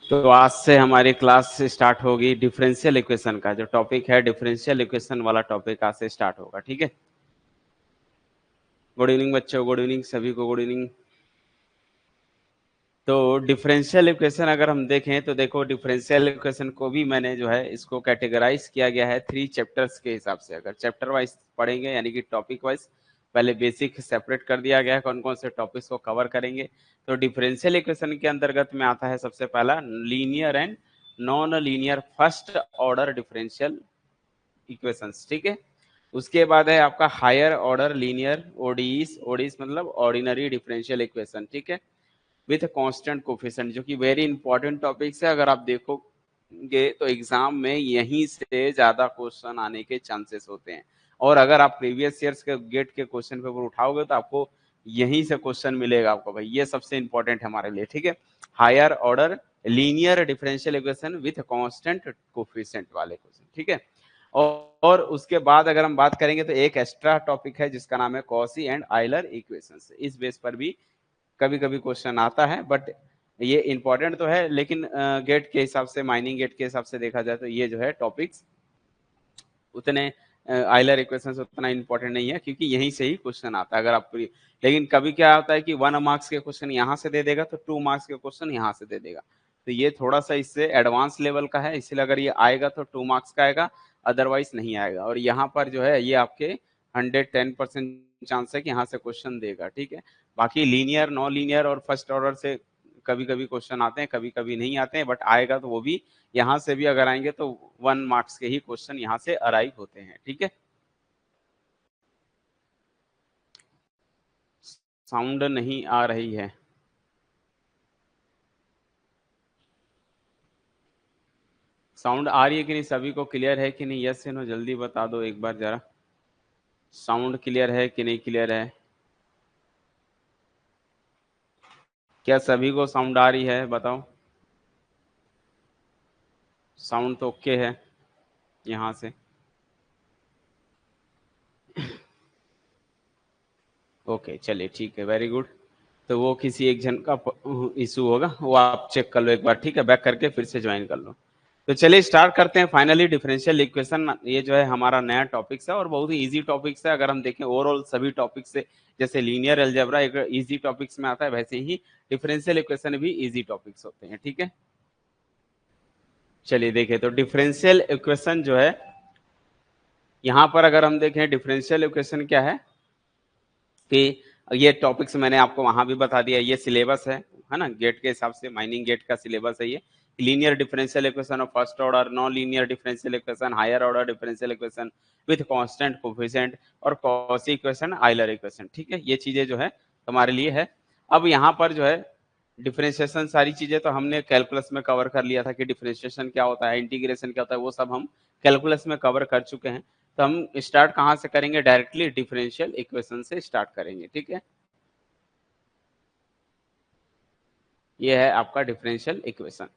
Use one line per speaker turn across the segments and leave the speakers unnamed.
तो आज से हमारी क्लास स्टार्ट होगी डिफरेंशियल इक्वेशन का। जो टॉपिक है डिफरेंशियल इक्वेशन वाला टॉपिक आज से स्टार्ट होगा, ठीक है। गुड इवनिंग बच्चों, गुड इवनिंग सभी को, गुड इवनिंग। तो डिफरेंशियल इक्वेशन अगर हम देखें तो देखो, डिफरेंशियल इक्वेशन को भी मैंने जो है इसको कैटेगराइज किया गया है 3 चैप्टर्स के हिसाब से। अगर चैप्टर वाइज पढ़ेंगे यानी कि टॉपिक वाइज, पहले बेसिक सेपरेट कर दिया गया है कौन कौन से टॉपिक्स को कवर करेंगे। तो डिफरेंशियल इक्वेशन के अंतर्गत में आता है सबसे पहला linear and non linear first order differential equations, ठीक है। उसके बाद है आपका हायर ऑर्डर लीनियर ओडीज, ओडीज मतलब ऑर्डिनरी डिफरेंशियल इक्वेशन, ठीक है, विथ कांस्टेंट कोफिशिएंट, जो कि वेरी इंपॉर्टेंट टॉपिक्स है। अगर आप देखोगे तो एग्जाम में यहीं से ज्यादा क्वेश्चन आने के चांसेस होते हैं। और अगर आप प्रीवियस ईयर्स के गेट के क्वेश्चन पेपर उठाओगे तो आपको यहीं से क्वेश्चन मिलेगा आपको, भाई ये सबसे इंपॉर्टेंट है हमारे लिए, ठीक है। Higher order linear differential equation with constant coefficient वाले क्वेश्चन, ठीक है। और उसके बाद अगर हम बात करेंगे तो एक एक्स्ट्रा टॉपिक है जिसका नाम है कॉशी एंड आयलर इक्वेशंस। इस बेस पर भी कभी कभी क्वेश्चन आता है, बट ये इंपॉर्टेंट तो है, लेकिन गेट के हिसाब से, माइनिंग गेट के हिसाब से देखा जाए तो ये जो है टॉपिक्स उतने आइलर इक्वेशन उतना इंपॉर्टेंट नहीं है, क्योंकि यहीं से ही क्वेश्चन आता है। अगर आप, लेकिन कभी क्या होता है कि 1 मार्क्स के क्वेश्चन यहाँ से दे देगा तो 2 मार्क्स के क्वेश्चन यहाँ से दे देगा। तो ये थोड़ा सा इससे एडवांस लेवल का है, इसलिए अगर ये आएगा तो 2 मार्क्स का आएगा, अदरवाइज नहीं आएगा। और यहाँ पर जो है ये आपके 110% चांस है कि यहाँ से क्वेश्चन देगा, ठीक है। बाकी लीनियर, नॉन लीनियर और फर्स्ट ऑर्डर से कभी कभी क्वेश्चन आते हैं, कभी कभी नहीं आते हैं, बट आएगा तो वो भी यहाँ से भी अगर आएंगे तो 1 मार्क्स के ही क्वेश्चन यहाँ से अराइव होते हैं, ठीक है। साउंड नहीं आ रही है। साउंड आ रही है कि नहीं, सभी को क्लियर है कि नहीं? यस या नो जल्दी बता दो एक बार जरा, साउंड क्लियर है कि नहीं क्लियर है। क्या सभी को साउंड आ रही है, बताओ। साउंड तो ओके है यहाँ से। ओके चलिए ठीक है, वेरी गुड। तो वो किसी एक जन का इशू होगा, वो आप चेक कर लो एक बार, ठीक है, बैक करके फिर से ज्वाइन कर लो। तो चलिए स्टार्ट करते हैं फाइनली डिफरेंशियल इक्वेशन। ये जो है हमारा नया टॉपिक्स है और बहुत ही इजी टॉपिक्स है। अगर हम देखें ओवरऑल सभी टॉपिक्स से, जैसे लीनियर अलजेब्रा एक इजी टॉपिक्स में आता है, वैसे ही डिफरेंशियल इक्वेशन भी इजी टॉपिक्स होते हैं, ठीक है। चलिए देखिए, तो डिफरेंशियल इक्वेशन जो है यहाँ पर अगर हम देखें, डिफरेंशियल इक्वेशन क्या है कि ये टॉपिक्स मैंने आपको वहां भी बता दिया, ये सिलेबस है ना, गेट के हिसाब से, माइनिंग गेट का सिलेबस है ये। Linear differential equation of first order, non linear differential equation, higher order differential equation with constant coefficient और कॉची इक्वेशन, आइलर इक्वेशन, ठीक है। ये चीजें जो है तुम्हारे लिए है। अब यहाँ पर जो है डिफरेंशिएशन, सारी चीजें तो हमने कैलकुलस में कवर कर लिया था कि डिफरेंशिएशन क्या होता है, इंटीग्रेशन क्या होता है, वो सब हम कैलकुलस में कवर कर चुके हैं। तो हम स्टार्ट कहाँ से करेंगे, डायरेक्टली डिफरेंशियल इक्वेशन से स्टार्ट करेंगे, ठीक है। ये है आपका डिफरेंशियल इक्वेशन।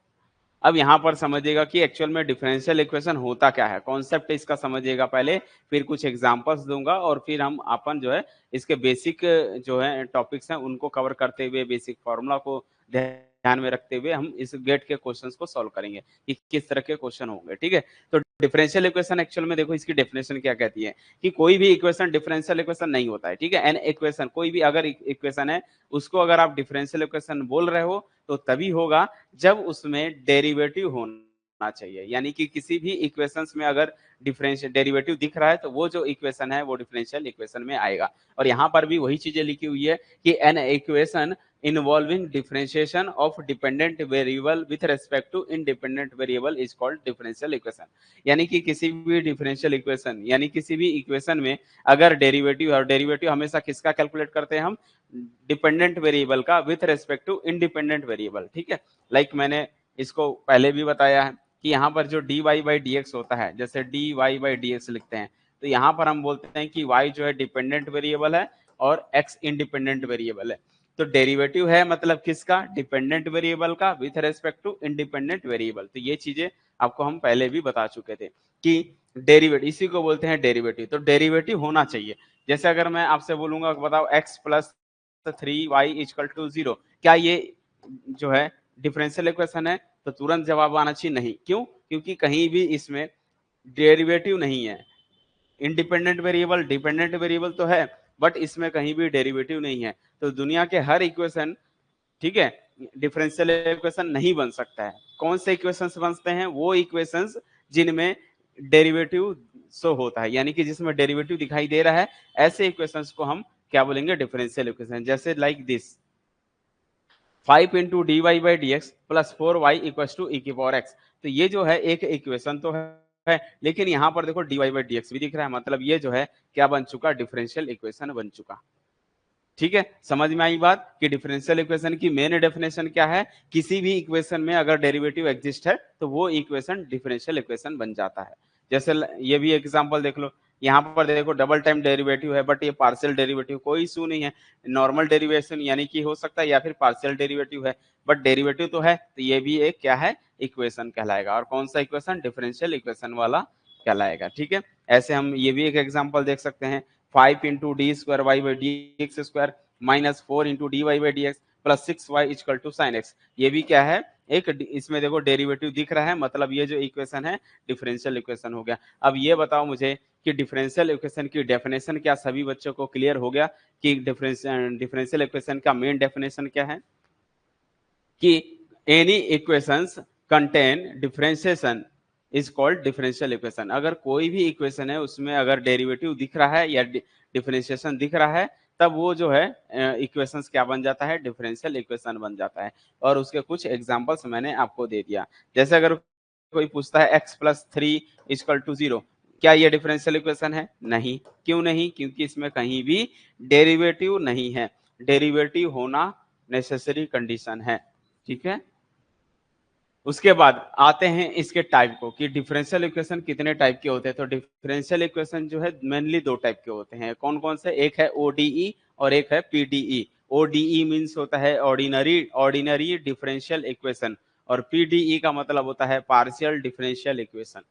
अब यहाँ पर समझिएगा कि एक्चुअल में डिफरेंशियल इक्वेशन होता क्या है, कॉन्सेप्ट इसका समझिएगा पहले, फिर कुछ एग्जांपल्स दूंगा और फिर हम अपन जो है इसके बेसिक जो है टॉपिक्स हैं उनको कवर करते हुए, बेसिक फॉर्मूला को ध्यान में रखते हुए हम इस गेट के क्वेश्चंस को सॉल्व करेंगे कि किस तरह के क्वेश्चन होंगे, ठीक है। तो डिफरेंशियल इक्वेशन एक्चुअल में देखो, इसकी डेफिनेशन क्या कहती है कि कोई भी इक्वेशन डिफरेंशियल इक्वेशन नहीं होता है, ठीक है। एन इक्वेशन, कोई भी अगर इक्वेशन है उसको अगर आप डिफरेंशियल इक्वेशन बोल रहे हो तो तभी होगा जब उसमें डेरिवेटिव होना चाहिए। यानी कि किसी भी इक्वेशंस में अगर डिफरेंशियल डेरिवेटिव दिख रहा है तो वो जो इक्वेशन है वो डिफरेंशियल इक्वेशन में आएगा। और यहाँ पर भी वही चीजें लिखी हुई है कि an equation involving differentiation of dependent variable with respect to independent variable is called differential equation. यानी कि किसी भी डिफरेंशियल इक्वेशन, यानी किसी भी इक्वेशन में अगर डेरिवेटिव, और डेरिवेटिव हमेशा किसका कैलकुलेट करते हैं हम, डिपेंडेंट वेरिएबल का with respect to independent variable, ठीक है। लाइक मैंने इसको पहले भी बताया है कि यहाँ पर जो dy बाई डी होता है, जैसे dy बाई डी लिखते हैं, तो यहाँ पर हम बोलते हैं कि y जो है डिपेंडेंट वेरिएबल है और x इंडिपेंडेंट वेरिएबल है। तो डेरिवेटिव है मतलब किसका, डिपेंडेंट वेरिएबल का with respect to independent variable. तो ये चीजें आपको हम पहले भी बता चुके थे कि डेरिवेटिव, इसी को बोलते हैं डेरिवेटिव। तो डेरिवेटिव होना चाहिए। जैसे अगर मैं आपसे बोलूंगा बताओ x plus 3y equal to 0, क्या ये जो है डिफरेंशियल इक्वेशन है तो तुरंत जवाब आना चाहिए नहीं। क्यों? क्योंकि कहीं भी इसमें डेरिवेटिव नहीं है। इंडिपेंडेंट वेरिएबल डिपेंडेंट वेरिएबल तो है, बट इसमें कहीं भी डेरिवेटिव नहीं है। तो दुनिया के हर इक्वेशन, ठीक है, डिफरेंशियल इक्वेशन नहीं बन सकता है। कौन से इक्वेशंस बनते हैं? वो इक्वेशंस जिनमें डेरिवेटिव शो होता है, यानी कि जिसमें डेरिवेटिव दिखाई दे रहा है, ऐसे इक्वेशंस को हम क्या बोलेंगे? Differential equation. जैसे like this 5 into D Y by D x plus 4y equal to E की पावर एक्स। तो ये जो है एक इक्वेशन तो है, लेकिन यहाँ पर देखो d Y by D x भी दिख रहा है, मतलब ये जो है क्या बन चुका? डिफरेंशियल इक्वेशन बन चुका। ठीक है, समझ में आई बात कि डिफरेंशियल इक्वेशन की मेन डेफिनेशन क्या है? किसी भी इक्वेशन में अगर डेरिवेटिव एग्जिस्ट है तो वो इक्वेशन डिफरेंशियल इक्वेशन बन जाता है। जैसे ये भी एग्जांपल देख लो, यहाँ पर देखो डबल टाइम डेरिवेटिव है, बट ये पार्शियल डेरिवेटिव, कोई इशू नहीं है। नॉर्मल डेरिवेशन यानी कि हो सकता है, या फिर पार्शियल डेरिवेटिव है, बट डेरिवेटिव तो है, तो ये भी एक क्या है? इक्वेशन कहलाएगा। और कौन सा इक्वेशन? डिफरेंशियल इक्वेशन वाला कहलाएगा। ठीक है, ऐसे हम ये भी एक एग्जाम्पल देख सकते हैं, 5 into d square Y by D x square minus 4 into D Y by D x plus 6y equal to sine x. ये भी क्या है? एक इसमें देखो डेरिवेटिव दिख रहा है, मतलब ये जो इक्वेशन है डिफरेंशियल इक्वेशन हो गया। अब ये बताओ मुझे कि डिफरेंशियल इक्वेशन की डेफिनेशन क्या सभी बच्चों को क्लियर हो गया कि डिफरेंशियल इक्वेशन का मेन डेफिनेशन क्या है? कि any equations contain differentiation is called differential equation. अगर कोई भी इक्वेशन है उसमें अगर डेरिवेटिव दिख रहा है या डिफरेंशिएशन दिख रहा है, तब वो जो है इक्वेशंस क्या बन जाता है? डिफरेंशियल इक्वेशन बन जाता है। और उसके कुछ एग्जांपल्स मैंने आपको दे दिया। जैसे अगर कोई पूछता है x प्लस 3 इक्वल टू 0, क्या ये डिफरेंशियल इक्वेशन है? नहीं। क्यों नहीं? क्योंकि इसमें कहीं भी डेरिवेटिव नहीं है। डेरिवेटिव होना नेसेसरी कंडीशन है। ठीक है, उसके बाद आते हैं इसके टाइप को कि डिफरेंशियल इक्वेशन कितने टाइप के होते हैं। तो डिफरेंशियल इक्वेशन जो है मेनली दो टाइप के होते हैं। कौन कौन से? एक है ओडीई और एक है पीडीई। ओडीई मींस होता है ऑर्डिनरी डिफरेंशियल इक्वेशन, और पीडीई का मतलब होता है पार्शियल डिफरेंशियल इक्वेशन।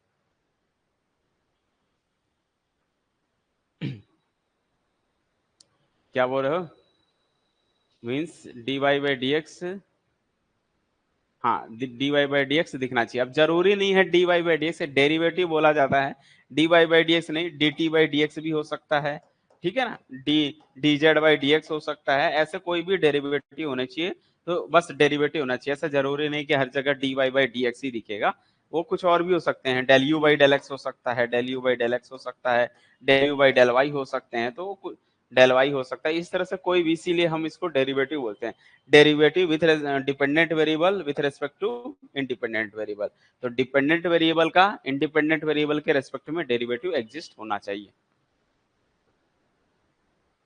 क्या बोल रहे हो? Means D Y by D X, हाँ, D Y by D X दिखना चाहिए। अब जरूरी नहीं है D Y by D X, derivative बोला जाता है। D Y by D X नहीं, D T by D x भी हो सकता है। ठीक है ना, D D Z by D X हो सकता है। ऐसे कोई भी डेरिवेटिव होना चाहिए, तो बस डेरिवेटिव होना चाहिए। ऐसा जरूरी नहीं कि हर जगह D Y by D X ही दिखेगा, वो कुछ और भी हो सकते हैं। Del you by del X हो सकता है, del you by del X हो सकता है, del you by del Y हो सकते हैं, तो डेल वाई हो सकता है। इस तरह से कोई भी, इसीलिए हम इसको डेरिवेटिव बोलते हैं। Derivative with dependent variable with respect to independent variable. तो डिपेंडेंट वेरिएबल का इंडिपेंडेंट वेरिएबल के रेस्पेक्ट में डेरिवेटिव एग्जिस्ट होना चाहिए।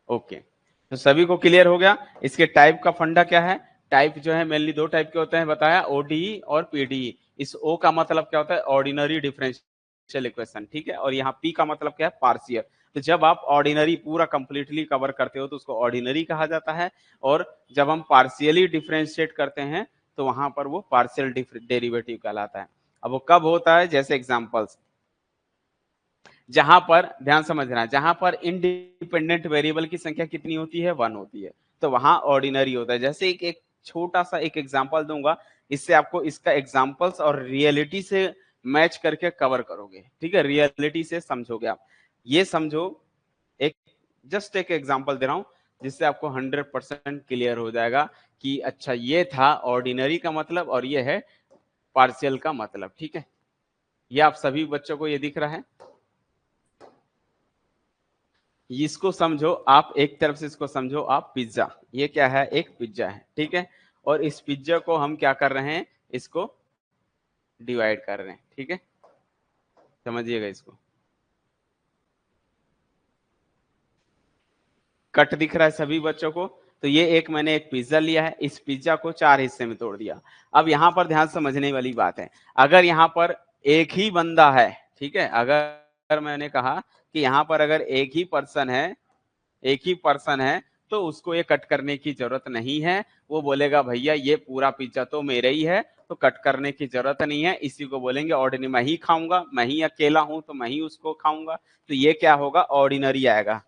ओके, तो सभी को क्लियर हो गया। इसके टाइप का फंडा क्या है? टाइप जो है मेनली दो टाइप के होते हैं, बताया, ओडीई और पीडीई। इस ओ का मतलब क्या होता है? Ordinary differential equation. ठीक है, और यहाँ पी का मतलब क्या है? पार्शियल। तो जब आप ऑर्डिनरी पूरा कंप्लीटली कवर करते हो तो उसको ऑर्डिनरी कहा जाता है, और जब हम पार्शियली डिफरेंशिएट करते हैं तो वहां पर वो पार्शियल डेरिवेटिव कहलाता है। अब वो कब होता है? जैसे एग्जांपल्स, जहां पर ध्यान समझना, जहां पर इंडिपेंडेंट वेरिएबल की संख्या कितनी होती है? 1 होती है, तो वहां ऑर्डिनरी होता है। जैसे एक छोटा सा एक एग्जांपल दूंगा, इससे आपको इसका एग्जांपल्स और रियलिटी से मैच करके कवर करोगे। ठीक है, रियलिटी से समझोगे आप। ये समझो, एक जस्ट एक एग्जांपल दे रहा हूं जिससे आपको 100% क्लियर हो जाएगा कि अच्छा ये था ऑर्डिनरी का मतलब और ये है पार्शियल का मतलब। ठीक है, ये आप सभी बच्चों को ये दिख रहा है। इसको समझो आप, एक तरफ से इसको समझो आप, पिज्जा। ये क्या है? एक पिज्जा है। ठीक है, और इस पिज्जा को हम क्या कर रहे हैं? इसको डिवाइड कर रहे हैं। ठीक है, समझिएगा इसको। कट दिख रहा है सभी बच्चों को? तो ये एक मैंने एक पिज्जा लिया है, इस पिज्जा को 4 हिस्से में तोड़ दिया। अब यहाँ पर ध्यान समझने वाली बात है, अगर यहाँ पर एक ही बंदा है, ठीक है, अगर मैंने कहा कि यहाँ पर अगर एक ही पर्सन है, एक ही पर्सन है, तो उसको ये कट करने की जरूरत नहीं है। वो बोलेगा भैया ये पूरा पिज्जा तो मेरा ही है, तो कट करने की जरूरत नहीं है। इसी को बोलेंगे ऑर्डिनरी। मैं ही खाऊंगा, मैं ही अकेला हूं तो मैं ही उसको खाऊंगा। तो ये क्या होगा? ऑर्डिनरी आएगा।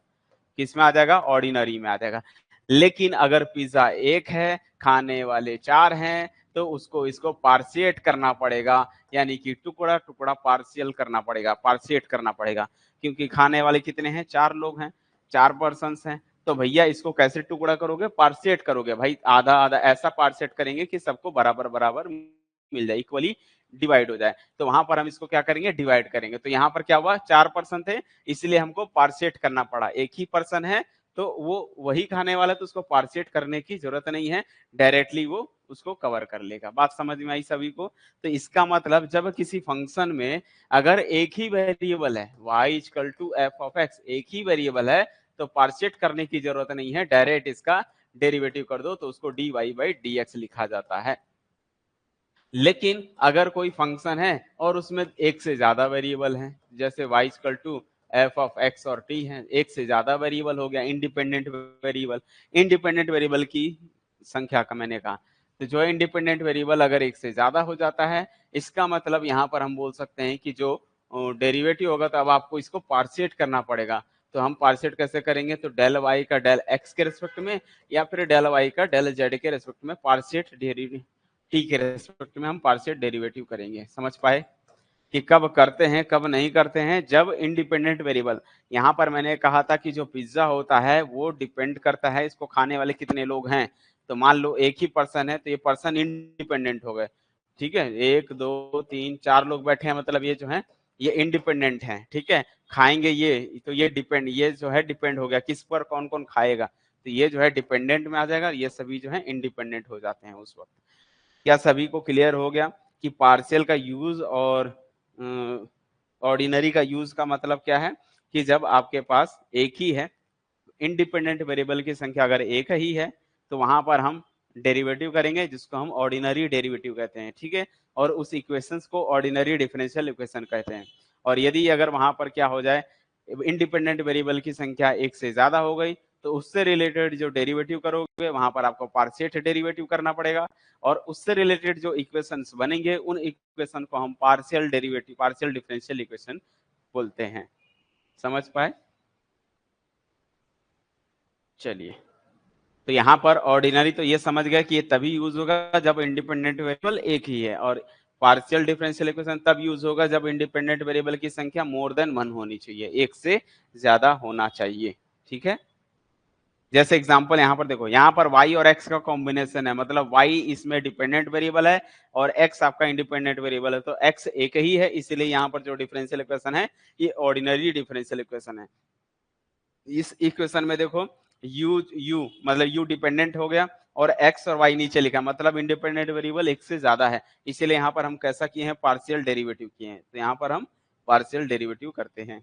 किस में आ जाएगा? ऑर्डिनरी में आ जाएगा। लेकिन अगर पिज्जा एक है, खाने वाले 4 हैं, तो उसको इसको पार्शिएट करना पड़ेगा, यानी कि टुकड़ा टुकड़ा पार्शियल करना पड़ेगा, पार्शिएट करना पड़ेगा, क्योंकि खाने वाले कितने हैं, 4 लोग हैं, 4 पर्सन्स हैं। तो भैया इसको कैसे टुकड़ा करोगे, पार्शिएट करोगे भाई, आधा आधा ऐसा पार्शिएट करेंगे कि सबको बराबर बराबर मिल जाए, इक्वली डिवाइड हो जाए। तो वहां पर हम इसको क्या करेंगे, डिवाइड करेंगे। तो यहाँ पर क्या हुआ, 4 पर्सन थे, इसलिए हमको पार्शिएट करना पड़ा। एक ही पर्सन है तो वो वही खाने वाला, तो उसको पार्शिएट करने की जरूरत नहीं है, डायरेक्टली वो उसको कवर कर लेगा। बात समझ में आई सभी को? तो इसका मतलब जब किसी फंक्शन में अगर एक ही वेरिएबल है y equal to F of x, एक ही वेरिएबल है, तो पार्शिएट करने की जरूरत नहीं है, डायरेक्ट इसका डेरिवेटिव कर दो, तो उसको dy बाई dx लिखा जाता है। लेकिन अगर कोई फंक्शन है और उसमें एक से ज्यादा वेरिएबल हैं, जैसे y equal to F of x और t है, एक से ज्यादा वेरिएबल हो गया, इंडिपेंडेंट वेरिएबल। इंडिपेंडेंट वेरिएबल की संख्या का मैंने कहा, तो जो इंडिपेंडेंट वेरिएबल अगर एक से ज्यादा हो जाता है, इसका मतलब यहाँ पर हम बोल सकते हैं कि जो डेरिवेटिव होगा, तो अब आपको इसको पार्शिएट करना पड़ेगा। तो हम पार्शिएट कैसे करेंगे, तो डेल वाई का डेल एक्स के रेस्पेक्ट में, या फिर डेल वाई का डेल जेड के रेस्पेक्ट में पार्शिएट डेरिवेटिव, टी के रेस्पेक्ट में हम पार्शियल डेरिवेटिव करेंगे। समझ पाए कि कब करते हैं कब नहीं करते हैं, जब इंडिपेंडेंट वेरिएबल। यहाँ पर मैंने कहा था कि जो पिज्जा होता है वो डिपेंड करता है इसको खाने वाले कितने लोग हैं। तो मान लो एक ही पर्सन है, तो ये पर्सन इंडिपेंडेंट हो गए, ठीक है, 1 2 3 4 लोग बैठे हैं, मतलब ये जो है ये इंडिपेंडेंट है, ठीक है। खाएंगे ये, तो ये डिपेंड, ये जो है डिपेंड हो गया किस पर, कौन कौन खाएगा, तो ये जो है डिपेंडेंट में आ जाएगा, ये सभी जो है इंडिपेंडेंट हो जाते हैं उस वक्त। क्या सभी को क्लियर हो गया कि पार्शियल का यूज और ऑर्डिनरी का यूज का मतलब क्या है, कि जब आपके पास एक ही है, इंडिपेंडेंट वेरिएबल की संख्या अगर एक ही है, तो वहां पर हम डेरिवेटिव करेंगे, जिसको हम ऑर्डिनरी डेरिवेटिव कहते हैं, ठीक है। और उस इक्वेशंस को ऑर्डिनरी डिफरेंशियल इक्वेशन कहते हैं। और यदि अगर वहां पर क्या हो जाए, इंडिपेंडेंट वेरिएबल की संख्या एक से ज्यादा हो गई, तो उससे रिलेटेड जो डेरिवेटिव करोगे, वहां पर आपको पार्शिएट डेरिवेटिव करना पड़ेगा। और उससे रिलेटेड जो इक्वेशंस बनेंगे, उन इक्वेशन को हम partial derivative, partial differential equation बोलते हैं। समझ पाए? चलिए, तो यहाँ पर ऑर्डिनरी तो ये समझ गया कि ये तभी यूज होगा जब इंडिपेंडेंट वेरिएबल एक ही है, और पार्शियल डिफरेंशियल इक्वेशन तब यूज होगा जब इंडिपेंडेंट वेरिएबल की संख्या मोर देन 1 होनी चाहिए, एक से ज्यादा होना चाहिए, ठीक है। जैसे एग्जांपल यहाँ पर देखो, यहाँ पर y और x का कॉम्बिनेशन है, मतलब y इसमें डिपेंडेंट वेरिएबल है और x आपका इंडिपेंडेंट वेरिएबल है, तो x एक ही है, इसलिए यहाँ पर जो डिफरेंशियल इक्वेशन है ये ऑर्डिनरी डिफरेंशियल इक्वेशन है। इस इक्वेशन में देखो u मतलब u डिपेंडेंट हो गया और x और y नीचे लिखा, मतलब इंडिपेंडेंट वेरिएबल एक से ज्यादा है, इसलिए यहाँ पर हम कैसा किए हैं, पार्शियल डेरिवेटिव किए हैं। तो यहाँ पर हम पार्शियल डेरिवेटिव करते हैं।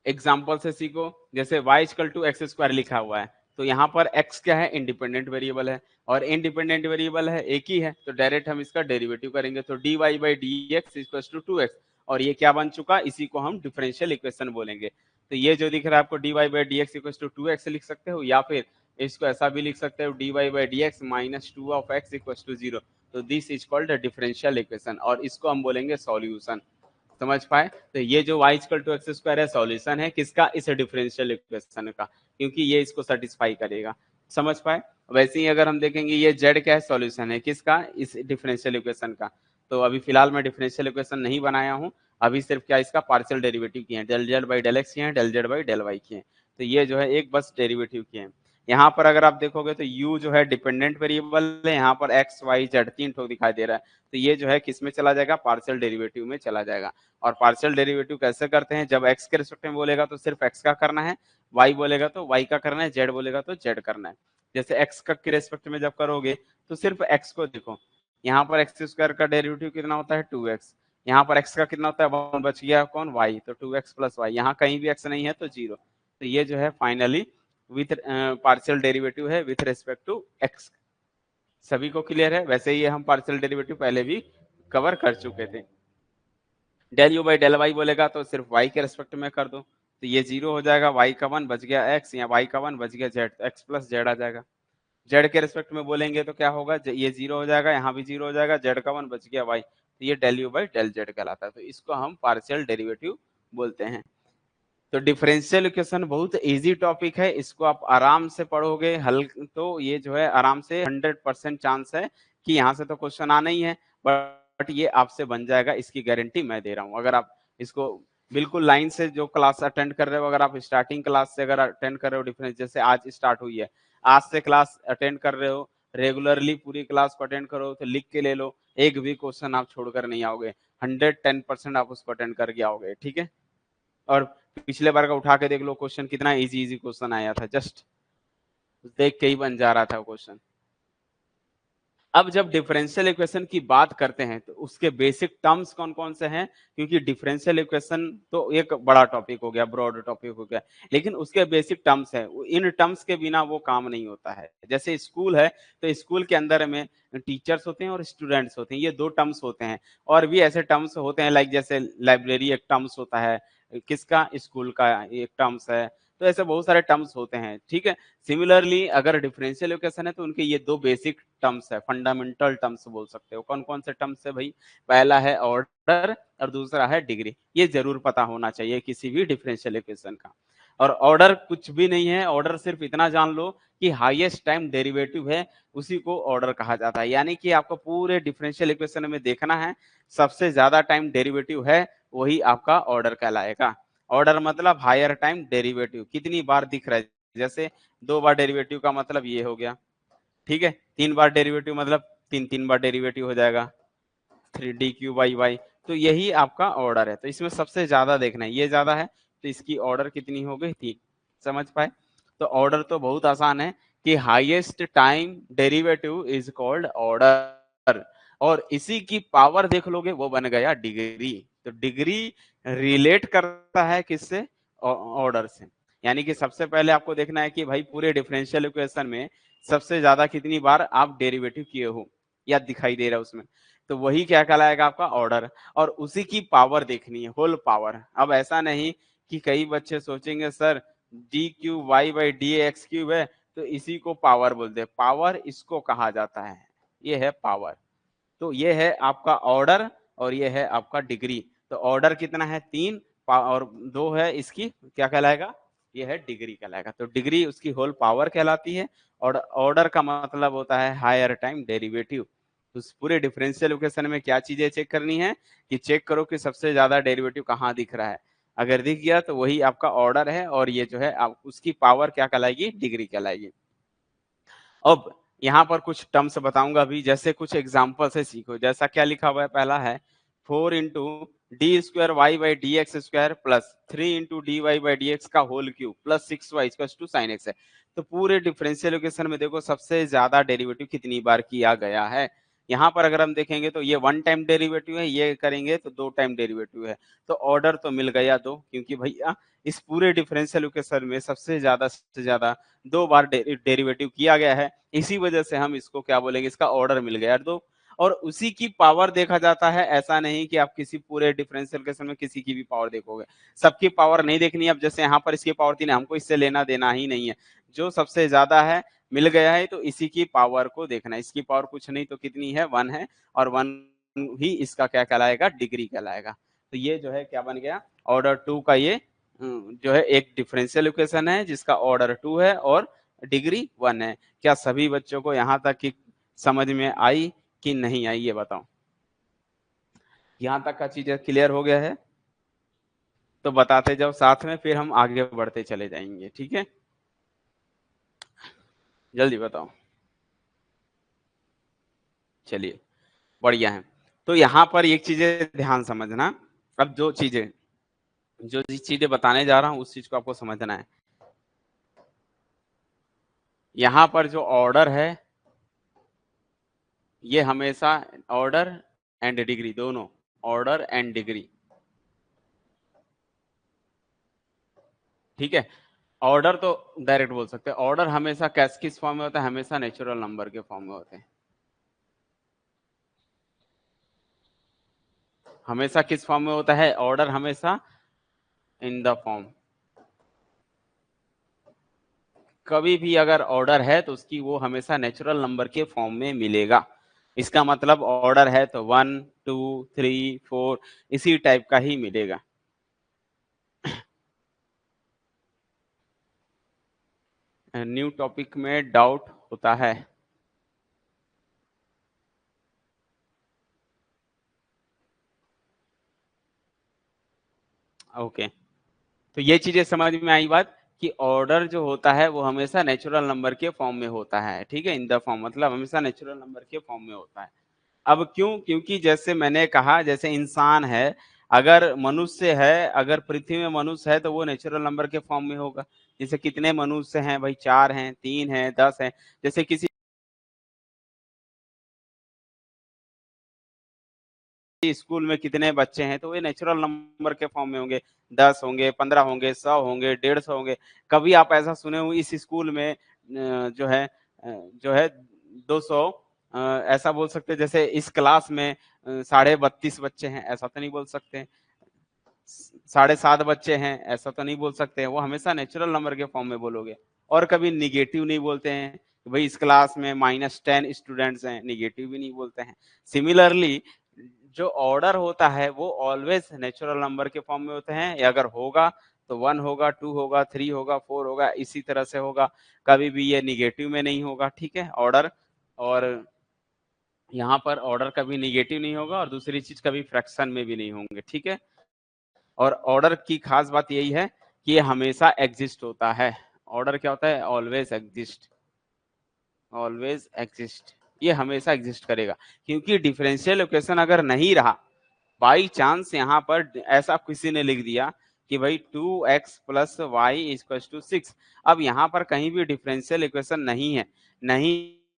एग्जाम्पल से सीखो, जैसे y equal to x square लिखा हुआ है, तो यहाँ पर x क्या है, इंडिपेंडेंट वेरिएबल है, और इंडिपेंडेंट वेरिएबल है, एक ही है, तो डायरेक्ट हम इसका डेरिवेटिव करेंगे, तो dy by D x equal to 2x, और ये क्या बन चुका, इसी को हम डिफरेंशियल इक्वेशन बोलेंगे। तो ये जो दिख रहा है आपको dy by D x equal to 2x लिख सकते हो, या फिर इसको ऐसा भी लिख सकते हो, dy by D x minus 2 of x equal to 0। तो this is called differential equation, और इसको हम बोलेंगे सॉल्यूशन। समझ पाए? तो ये जो y equal to x square है, सॉल्यूशन है किसका, इस डिफरेंशियल इक्वेशन का, क्योंकि ये इसको सेटिस्फाई करेगा। समझ पाए? वैसे ही अगर हम देखेंगे ये z क्या है, सॉल्यूशन है किसका, इस डिफरेंशियल इक्वेशन का। तो अभी फिलहाल मैं डिफरेंशियल इक्वेशन नहीं बनाया हूँ, अभी सिर्फ क्या इसका पार्शियल डेरिवेटिव किए हैं, del z by del x किए हैं, del z by del y किए हैं। तो ये जो है एक बस डेरिवेटिव किए हैं। यहाँ पर अगर आप देखोगे तो u जो है डिपेंडेंट वेरिएबल है, यहाँ पर x y z 3 ठो दिखाई दे रहा है, तो ये जो है किस में चला जाएगा, पार्शियल डेरिवेटिव में चला जाएगा। और पार्शियल डेरिवेटिव कैसे करते हैं, जब x के रिस्पेक्ट में बोलेगा तो सिर्फ x का करना है, y बोलेगा तो y का करना है, z बोलेगा तो z करना है। जैसे x का के रिस्पेक्ट में जब करोगे तो सिर्फ x को देखो, यहाँ पर एक्स स्क्वायर का डेरिवेटिव कितना होता है, 2x, यहाँ पर x का कितना होता है, 1 बच गया कौन, y, तो 2x प्लस y, यहाँ कहीं भी x नहीं है तो 0। तो ये जो है फाइनली विथ पार्शियल डेरिवेटिव है विथ रिस्पेक्ट टू x। सभी को क्लियर है? वैसे ही हम पार्शियल डेरिवेटिव पहले भी कवर कर चुके थे। Del you by del y बोलेगा तो सिर्फ y के रेस्पेक्ट में कर दो, तो ये 0 हो जाएगा, y का 1 बच गया x, या y का 1 बच गया z, x प्लस z आ जाएगा। z के रेस्पेक्ट में बोलेंगे तो क्या होगा, ये 0 हो जाएगा, यहाँ भी 0 हो जाएगा, z का 1 बच गया y, तो ये del you by del z कहलाता है। तो इसको हम पार्शियल डेरिवेटिव बोलते हैं। तो डिफरेंशियल इक्वेशन बहुत इजी टॉपिक है, इसको आप आराम से पढ़ोगे हल तो ये जो है आराम से 100% चांस है कि यहाँ से तो क्वेश्चन आना ही है, बट ये आपसे बन जाएगा, इसकी गारंटी मैं दे रहा हूँ। अगर आप इसको बिल्कुल लाइन से जो क्लास अटेंड कर रहे हो, अगर आप स्टार्टिंग क्लास से अगर अटेंड कर रहे हो डिफरेंस, जैसे आज स्टार्ट हुई है, आज से क्लास अटेंड कर रहे हो, रेगुलरली पूरी क्लास को अटेंड करो, तो लिख के ले लो, एक भी क्वेश्चन आप छोड़कर नहीं आओगे, 110% आप उसको अटेंड करके आओगे, ठीक है। और पिछले बार का उठा के देख लो, क्वेश्चन कितना इजी इजी क्वेश्चन आया था, जस्ट देख के ही बन जा रहा था क्वेश्चन। अब जब डिफरेंशियल इक्वेशन की बात करते हैं तो उसके बेसिक टर्म्स कौन कौन से हैं, क्योंकि डिफरेंशियल इक्वेशन तो एक बड़ा टॉपिक हो गया, ब्रॉड टॉपिक हो गया, लेकिन उसके बेसिक टर्म्स है, इन टर्म्स के बिना वो काम नहीं होता है। जैसे स्कूल है तो स्कूल के अंदर में टीचर्स होते हैं और स्टूडेंट्स होते हैं, ये दो टर्म्स होते हैं। और भी ऐसे टर्म्स होते हैं, लाइक जैसे लाइब्रेरी एक टर्म्स होता है, किसका, स्कूल का एक टर्म्स है। तो ऐसे बहुत सारे टर्म्स होते हैं, ठीक है। सिमिलरली अगर डिफरेंशियल इक्वेशन है तो उनके ये दो बेसिक टर्म्स है, फंडामेंटल टर्म्स बोल सकते हो। कौन कौन से टर्म्स है भाई, पहला है ऑर्डर और दूसरा है डिग्री। ये जरूर पता होना चाहिए किसी भी डिफरेंशियल इक्वेशन का। और ऑर्डर कुछ भी नहीं है, ऑर्डर सिर्फ इतना जान लो कि हाईएस्ट टाइम डेरिवेटिव है, उसी को ऑर्डर कहा जाता है। यानी कि आपको पूरे डिफरेंशियल इक्वेशन में देखना है, सबसे ज्यादा टाइम डेरिवेटिव है वही आपका ऑर्डर कहलाएगा। ऑर्डर मतलब हायर टाइम डेरिवेटिव, कितनी बार दिख रहा है, जैसे 2 बार डेरिवेटिव का मतलब ये हो गया, ठीक है। 3 बार डेरिवेटिव मतलब 3 बार डेरिवेटिव हो जाएगा, 3d³ तो यही आपका ऑर्डर है। तो इसमें सबसे ज्यादा देखना है, ये ज्यादा है तो इसकी ऑर्डर कितनी हो गई, 3। समझ पाए। तो ऑर्डर तो बहुत आसान है कि highest time derivative is called order, और इसी की पावर देख लोगे वो बन गया डिग्री। तो डिग्री रिलेट करता है किससे, ऑर्डर से। यानी कि सबसे पहले आपको देखना है कि भाई पूरे डिफरेंशियल इक्वेशन में सबसे ज्यादा कितनी बार आप डेरिवेटिव किए हो या दिखाई दे रहा है उसमें, तो वही क्या कहलाएगा आपका ऑर्डर। और उसी की पावर देखनी है, होल पावर। अब ऐसा नहीं कि कई बच्चे सोचेंगे सर d³ है तो इसी को पावर बोलते, पावर इसको कहा जाता है, ये है पावर। तो ये है आपका ऑर्डर और ये है आपका डिग्री। तो ऑर्डर कितना है, 3, और 2 है, इसकी क्या कहलाएगा, ये है डिग्री कहलाएगा। तो डिग्री उसकी होल पावर कहलाती है। और ऑर्डर का मतलब होता है हायर टाइम डेरिवेटिव। तो पूरे डिफरेंशियल इक्वेशन में क्या चीजें चेक करनी है कि चेक करो कि सबसे ज्यादा डेरिवेटिव कहाँ दिख रहा है। अगर दिख गया तो वही आपका ऑर्डर है, और ये जो है आप उसकी पावर क्या कहलाएगी, डिग्री कहलाएगी। अब यहाँ पर कुछ टर्म्स बताऊंगा अभी, जैसे कुछ एग्जाम्पल से सीखो। जैसा क्या लिखा हुआ है, पहला है 4 into d²y/dx² plus 3 into dy/dx का whole cube plus 6y to sine x है। तो पूरे डिफरेंशियल इक्वेशन में देखो सबसे ज्यादा डेरिवेटिव कितनी बार किया गया है। यहाँ पर अगर हम देखेंगे तो ये 1 टाइम डेरिवेटिव है, ये करेंगे तो 2 टाइम डेरिवेटिव है। तो ऑर्डर तो मिल गया 2, क्योंकि भैया इस पूरे डिफरेंशियल इक्वेशन में सबसे ज्यादा 2 बार डेरिवेटिव किया गया है, इसी वजह से हम इसको क्या बोलेंगे, इसका ऑर्डर मिल गया 2। और उसी की पावर देखा जाता है, ऐसा नहीं कि आप किसी पूरे डिफरेंशियल इक्वेशन में किसी की भी पावर देखोगे, सबकी पावर नहीं देखनी। अब जैसे यहाँ पर इसकी पावर 3 है, हमको इससे लेना देना ही नहीं है, जो सबसे ज्यादा है मिल गया है तो इसी की पावर को देखना है। इसकी पावर कुछ नहीं तो कितनी है, 1 है, और 1 ही इसका क्या कहलाएगा, डिग्री कहलाएगा। तो ये जो है क्या बन गया, ऑर्डर 2 का ये जो है एक डिफरेंशियल इक्वेशन है जिसका ऑर्डर 2 है और डिग्री 1 है। क्या सभी बच्चों को यहाँ तक की समझ में आई कि नहीं आई, ये बताओ। यहाँ तक का चीजें क्लियर हो गया है तो बताते जाओ साथ में, फिर हम आगे बढ़ते चले जाएंगे, ठीक है। जल्दी बताओ। चलिए बढ़िया है। तो यहाँ पर एक चीजें ध्यान समझना। अब जो चीजें बताने जा रहा हूँ उस चीज को आपको समझना है। यहाँ पर जो ऑर्डर है ये हमेशा ऑर्डर एंड डिग्री, दोनों ऑर्डर एंड डिग्री, ठीक है। ऑर्डर तो डायरेक्ट बोल सकते हैं, ऑर्डर हमेशा किस फॉर्म में होता है, हमेशा नेचुरल नंबर के फॉर्म में होते हैं। हमेशा किस फॉर्म में होता है ऑर्डर, हमेशा इन द फॉर्म। कभी भी अगर ऑर्डर है तो उसकी वो हमेशा नेचुरल नंबर के फॉर्म में मिलेगा। इसका मतलब ऑर्डर है तो 1 2 3 4 इसी टाइप का ही मिलेगा। न्यू टॉपिक में डाउट होता है। ओके, तो ये चीजें समझ में आई बात कि ऑर्डर जो होता है वो हमेशा नेचुरल नंबर के फॉर्म में होता है, ठीक है, इन द फॉर्म मतलब हमेशा नेचुरल नंबर के फॉर्म में होता है। अब क्यों? क्योंकि जैसे मैंने कहा, जैसे इंसान है, अगर मनुष्य है, अगर पृथ्वी में मनुष्य है तो वो नेचुरल नंबर के फॉर्म में होगा। जैसे कितने मनुष्य हैं भाई, 4 हैं, 3 हैं, 10 हैं। जैसे किसी स्कूल में कितने बच्चे हैं, तो ये नेचुरल नंबर के फॉर्म में होंगे। 10 होंगे, 15 होंगे, 100 होंगे, 150 होंगे। कभी आप ऐसा सुने हो इस स्कूल में जो है 200, ऐसा बोल सकते हैं जैसे इस क्लास में 32.5 बच्चे हैं, ऐसा तो नहीं बोल सकते। 7.5 बच्चे हैं, ऐसा तो नहीं बोल सकते। वो हमेशा नेचुरल नंबर के फॉर्म में बोलोगे। और कभी निगेटिव नहीं बोलते हैं, भाई इस क्लास में -10 स्टूडेंट्स हैं, निगेटिव भी नहीं बोलते हैं। सिमिलरली जो ऑर्डर होता है वो ऑलवेज नेचुरल नंबर के फॉर्म में होते हैं। अगर होगा तो 1 होगा, 2 होगा, 3 होगा, 4 होगा, इसी तरह से होगा। कभी भी ये निगेटिव में नहीं होगा, ठीक है, ऑर्डर। और यहाँ पर ऑर्डर कभी निगेटिव नहीं होगा, और दूसरी चीज कभी फ्रैक्शन में भी नहीं होंगे, ठीक है। और ऑर्डर की खास बात यही है कि ये हमेशा एग्जिस्ट होता है। ऑर्डर क्या होता है? Always exist, always exist. ये हमेशा एग्जिस्ट करेगा, क्योंकि डिफरेंशियल इक्वेशन अगर नहीं रहा, बाई चांस यहाँ पर ऐसा किसी ने लिख दिया कि भाई 2x plus Y equal to 6, अब यहाँ पर कहीं भी डिफरेंशियल इक्वेशन नहीं है, नहीं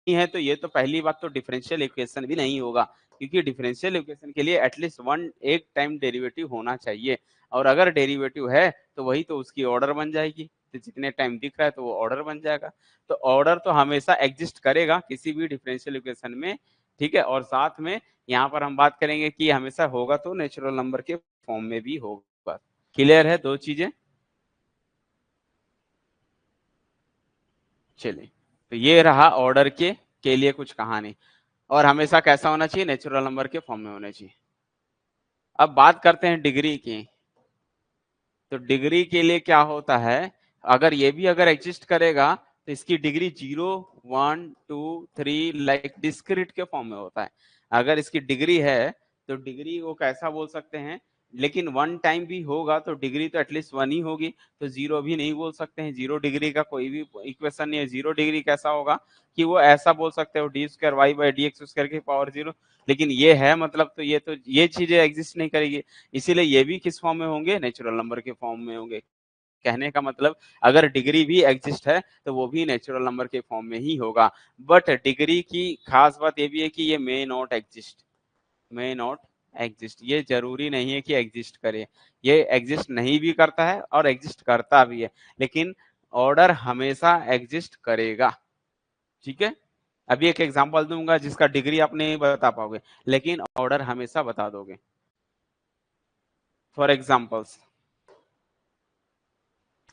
है, तो ये तो पहली बात तो डिफरेंशियल इक्वेशन भी नहीं होगा, क्योंकि डिफरेंशियल इक्वेशन के लिए एटलीस्ट एक टाइम डेरिवेटिव होना चाहिए। और अगर डेरिवेटिव है तो वही तो उसकी ऑर्डर बन जाएगी, तो जितने टाइम दिख रहा है तो वो ऑर्डर बन जाएगा। तो ऑर्डर तो हमेशा एग्जिस्ट करेगा किसी भी डिफरेंशियल इक्वेशन में, ठीक है। और साथ में यहाँ पर हम बात करेंगे कि हमेशा होगा तो नेचुरल नंबर के फॉर्म में भी होगा। क्लियर है दो चीजें? चलिए, तो ये रहा ऑर्डर के लिए कुछ कहानी। और हमेशा कैसा होना चाहिए? नेचुरल नंबर के फॉर्म में होना चाहिए। अब बात करते हैं डिग्री की। तो डिग्री के लिए क्या होता है, अगर ये भी अगर एग्जिस्ट करेगा तो इसकी डिग्री 0, 1, 2, 3 लाइक डिस्क्रीट के फॉर्म में होता है। अगर इसकी डिग्री है तो डिग्री वो कैसा बोल सकते हैं, लेकिन 1 टाइम भी होगा तो डिग्री तो एटलीस्ट 1 ही होगी, तो 0 भी नहीं बोल सकते हैं। 0 डिग्री का कोई भी इक्वेशन नहीं है। 0 डिग्री कैसा होगा कि वो ऐसा बोल सकते हो d²y/dx² की पावर 0, लेकिन ये है मतलब तो ये चीजें एग्जिस्ट नहीं करेगी। इसीलिए ये भी किस फॉर्म में होंगे? नेचुरल नंबर के फॉर्म में होंगे। कहने का मतलब अगर डिग्री भी एग्जिस्ट है तो वो भी नेचुरल नंबर के फॉर्म में ही होगा। बट डिग्री की खास बात ये भी है कि ये may not exist, may not exist. ये जरूरी नहीं है कि एग्जिस्ट करे, ये एग्जिस्ट नहीं भी करता है और एग्जिस्ट करता भी है, लेकिन ऑर्डर हमेशा एग्जिस्ट करेगा, ठीक है। अभी एक एग्जांपल दूंगा जिसका डिग्री आप नहीं बता पाओगे, लेकिन ऑर्डर हमेशा बता दोगे। फॉर एग्जाम्पल्स,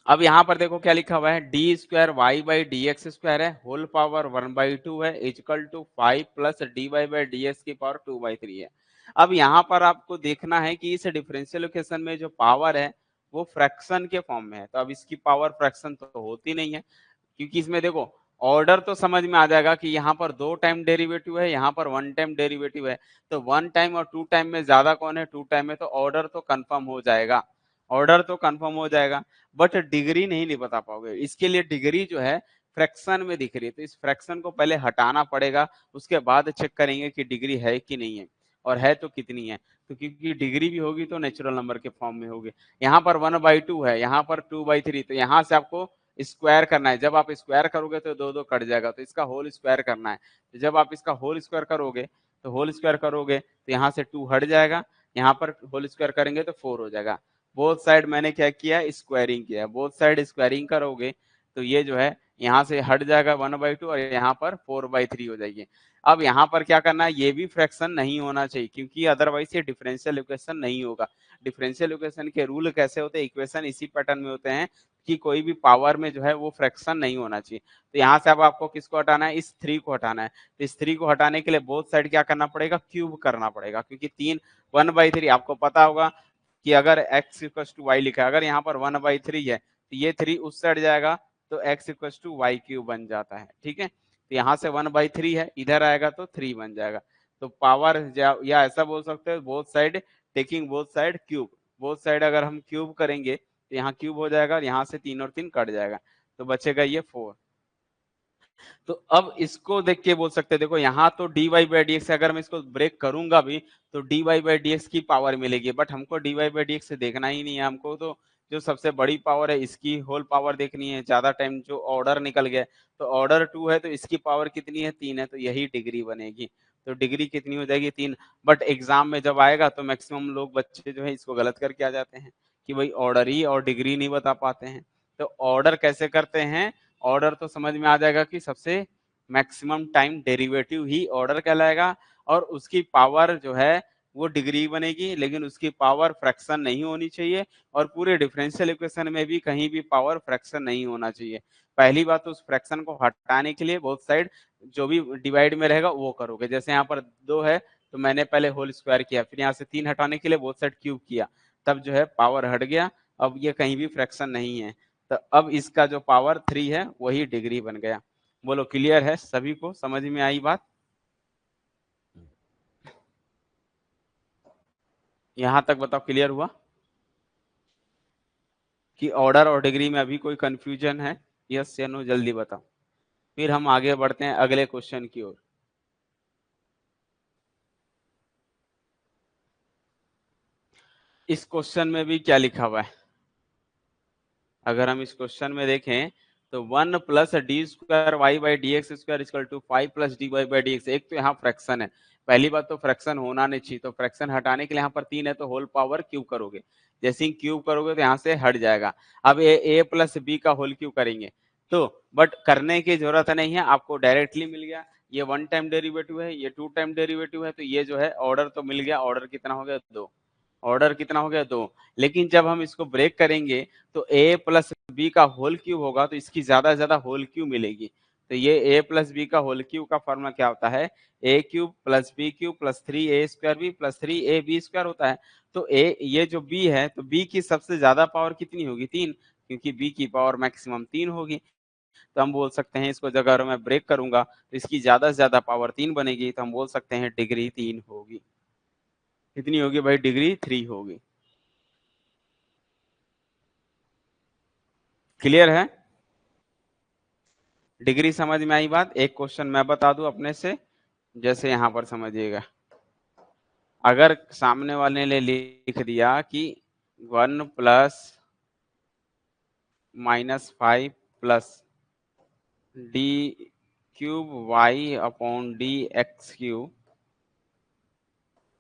अब यहाँ पर देखो क्या लिखा हुआ है, d²y/dx² है होल पावर 1/2 है इक्वल टू 5 प्लस dy/dx की पावर 2/3 है। अब यहाँ पर आपको देखना है कि इस डिफरेंशियल इक्वेशन में जो पावर है वो फ्रैक्शन के फॉर्म में है, तो अब इसकी पावर फ्रैक्शन तो होती नहीं है, क्योंकि इसमें देखो ऑर्डर तो समझ में आ जाएगा कि यहाँ पर 2 टाइम डेरिवेटिव है, यहाँ पर 1 टाइम डेरिवेटिव है, तो 1 टाइम और 2 टाइम में ज्यादा कौन है? 2 टाइम में, तो ऑर्डर तो कंफर्म हो जाएगा, ऑर्डर तो कंफर्म हो जाएगा। बट डिग्री नहीं बता पाओगे। इसके लिए डिग्री जो है फ्रैक्शन में दिख रही है, तो इस फ्रैक्शन को पहले हटाना पड़ेगा, उसके बाद चेक करेंगे कि डिग्री है कि नहीं है, और है तो कितनी है। तो क्योंकि डिग्री भी होगी तो नेचुरल नंबर के फॉर्म में होगी। यहाँ पर 1/2 है, यहाँ पर 2/3, तो यहाँ से आपको स्क्वायर करना है। जब आप स्क्वायर करोगे तो 2 कट जाएगा, तो इसका होल स्क्वायर करना है। तो जब आप इसका होल स्क्वायर करोगे तो यहाँ से 2 हट जाएगा, यहाँ पर होल स्क्वायर करेंगे तो 4 हो जाएगा। बोथ साइड मैंने क्या किया? स्क्वायरिंग किया। बोथ साइड स्क्वायरिंग करोगे तो ये जो है यहाँ से हट जाएगा 1/2 और यहाँ पर 4/3 हो जाएगी। अब यहाँ पर क्या करना है? ये भी फ्रैक्शन नहीं होना चाहिए, क्योंकि अदरवाइज ये डिफरेंशियल इक्वेशन नहीं होगा। डिफरेंशियल इक्वेशन के रूल कैसे होते हैं? इक्वेशन इसी पैटर्न में होते हैं कि कोई भी पावर में जो है वो फ्रैक्शन नहीं होना चाहिए। तो यहाँ से अब आपको किसको हटाना है? इस 3 को हटाना है। तो इस 3 को हटाने के लिए बोथ साइड क्या करना पड़ेगा? क्यूब करना पड़ेगा, क्योंकि 1/3 आपको पता होगा कि अगर x इक्वल टू वाई लिखा है, अगर यहाँ पर 1/3 है तो ये 3 उस साइड जाएगा तो x equal to y cube बन जाता है। ठीक है, तो यहाँ से 1/3 है, इधर आएगा तो 3 बन जाएगा। तो पावर या ऐसा बोल सकते हो both side taking both side cube, both side अगर हम क्यूब करेंगे तो यहाँ क्यूब हो जाएगा और यहाँ से 3 और 3 कट जाएगा, तो बचेगा ये 4। तो अब इसको देख के बोल सकते हैं, देखो यहाँ तो dy बाई डी एक्स, अगर मैं इसको ब्रेक करूंगा भी तो dy बाई डी एक्स की पावर मिलेगी, बट हमको dy बाई डी एक्स से देखना ही नहीं है, हमको तो जो सबसे बड़ी पावर है इसकी होल पावर देखनी है। ज्यादा टाइम जो ऑर्डर निकल गया, तो ऑर्डर 2 है तो इसकी पावर कितनी है, 3 है, तो यही डिग्री बनेगी। तो डिग्री कितनी हो जाएगी, 3। बट एग्जाम में जब आएगा तो मैक्सिमम लोग बच्चे जो है इसको गलत करके आ जाते हैं कि भाई ऑर्डर ही और डिग्री नहीं बता पाते हैं। तो ऑर्डर कैसे करते हैं, ऑर्डर तो समझ में आ जाएगा कि सबसे मैक्सिमम टाइम डेरिवेटिव ही ऑर्डर कहलाएगा, और उसकी पावर जो है वो डिग्री बनेगी, लेकिन उसकी पावर फ्रैक्शन नहीं होनी चाहिए, और पूरे डिफरेंशियल इक्वेशन में भी कहीं भी पावर फ्रैक्शन नहीं होना चाहिए। पहली बात तो उस फ्रैक्शन को हटाने के लिए बोथ साइड जो भी डिवाइड में रहेगा वो करोगे। जैसे यहाँ पर 2 है तो मैंने पहले होल स्क्वायर किया, फिर यहाँ से 3 हटाने के लिए बोथ साइड क्यूब किया, तब जो है पावर हट गया। अब ये कहीं भी फ्रैक्शन नहीं है, तो अब इसका जो पावर 3 है वही डिग्री बन गया। बोलो क्लियर है, सभी को समझ में आई बात? यहां तक बताओ क्लियर हुआ कि ऑर्डर और डिग्री में अभी कोई कंफ्यूजन है? यस या नो जल्दी बताओ, फिर हम आगे बढ़ते हैं अगले क्वेश्चन की ओर। इस क्वेश्चन में भी क्या लिखा हुआ है, अगर हम इस क्वेश्चन में देखें तो 1 plus d square Y by D x square equal to 5 plus d Y by D x. एक तो यहाँ फ्रैक्शन है, पहली बात तो फ्रैक्शन होना नहीं चाहिए, तो फ्रैक्शन हटाने के लिए यहाँ पर 3 है तो होल पावर क्यूब करोगे, जैसे ही क्यूब करोगे तो यहाँ से हट जाएगा। अब ए प्लस बी का होल क्यूब करेंगे तो, बट करने की जरूरत नहीं है, आपको डायरेक्टली मिल गया। ये 1 टाइम डेरिवेटिव है, ये 2 टाइम डेरिवेटिव है, तो ये जो है ऑर्डर तो मिल गया। ऑर्डर कितना हो गया, 2। ऑर्डर कितना हो गया, 2। लेकिन जब हम इसको ब्रेक करेंगे तो a प्लस बी का होल क्यूब होगा, तो इसकी ज्यादा से ज्यादा होल क्यूब मिलेगी। तो ये a प्लस बी का होल क्यूब का फॉर्मूला क्या होता है, a cube plus b cube plus 3a square b plus 3ab square होता है। तो a ये जो b है, तो b की सबसे ज्यादा पावर कितनी होगी, 3, क्योंकि b की पावर मैक्सिमम 3 होगी। तो हम बोल सकते हैं इसको जगह अगर मैं ब्रेक करूंगा तो इसकी ज्यादा से ज्यादा पावर 3 बनेगी, तो हम बोल सकते हैं डिग्री 3 होगी। कितनी होगी भाई, डिग्री 3 होगी। क्लियर है, डिग्री समझ में आई बात? एक क्वेश्चन मैं बता दूं अपने से, जैसे यहां पर समझिएगा, अगर सामने वाले ने लिख दिया कि 1 plus -5 plus D cube Y upon D x cube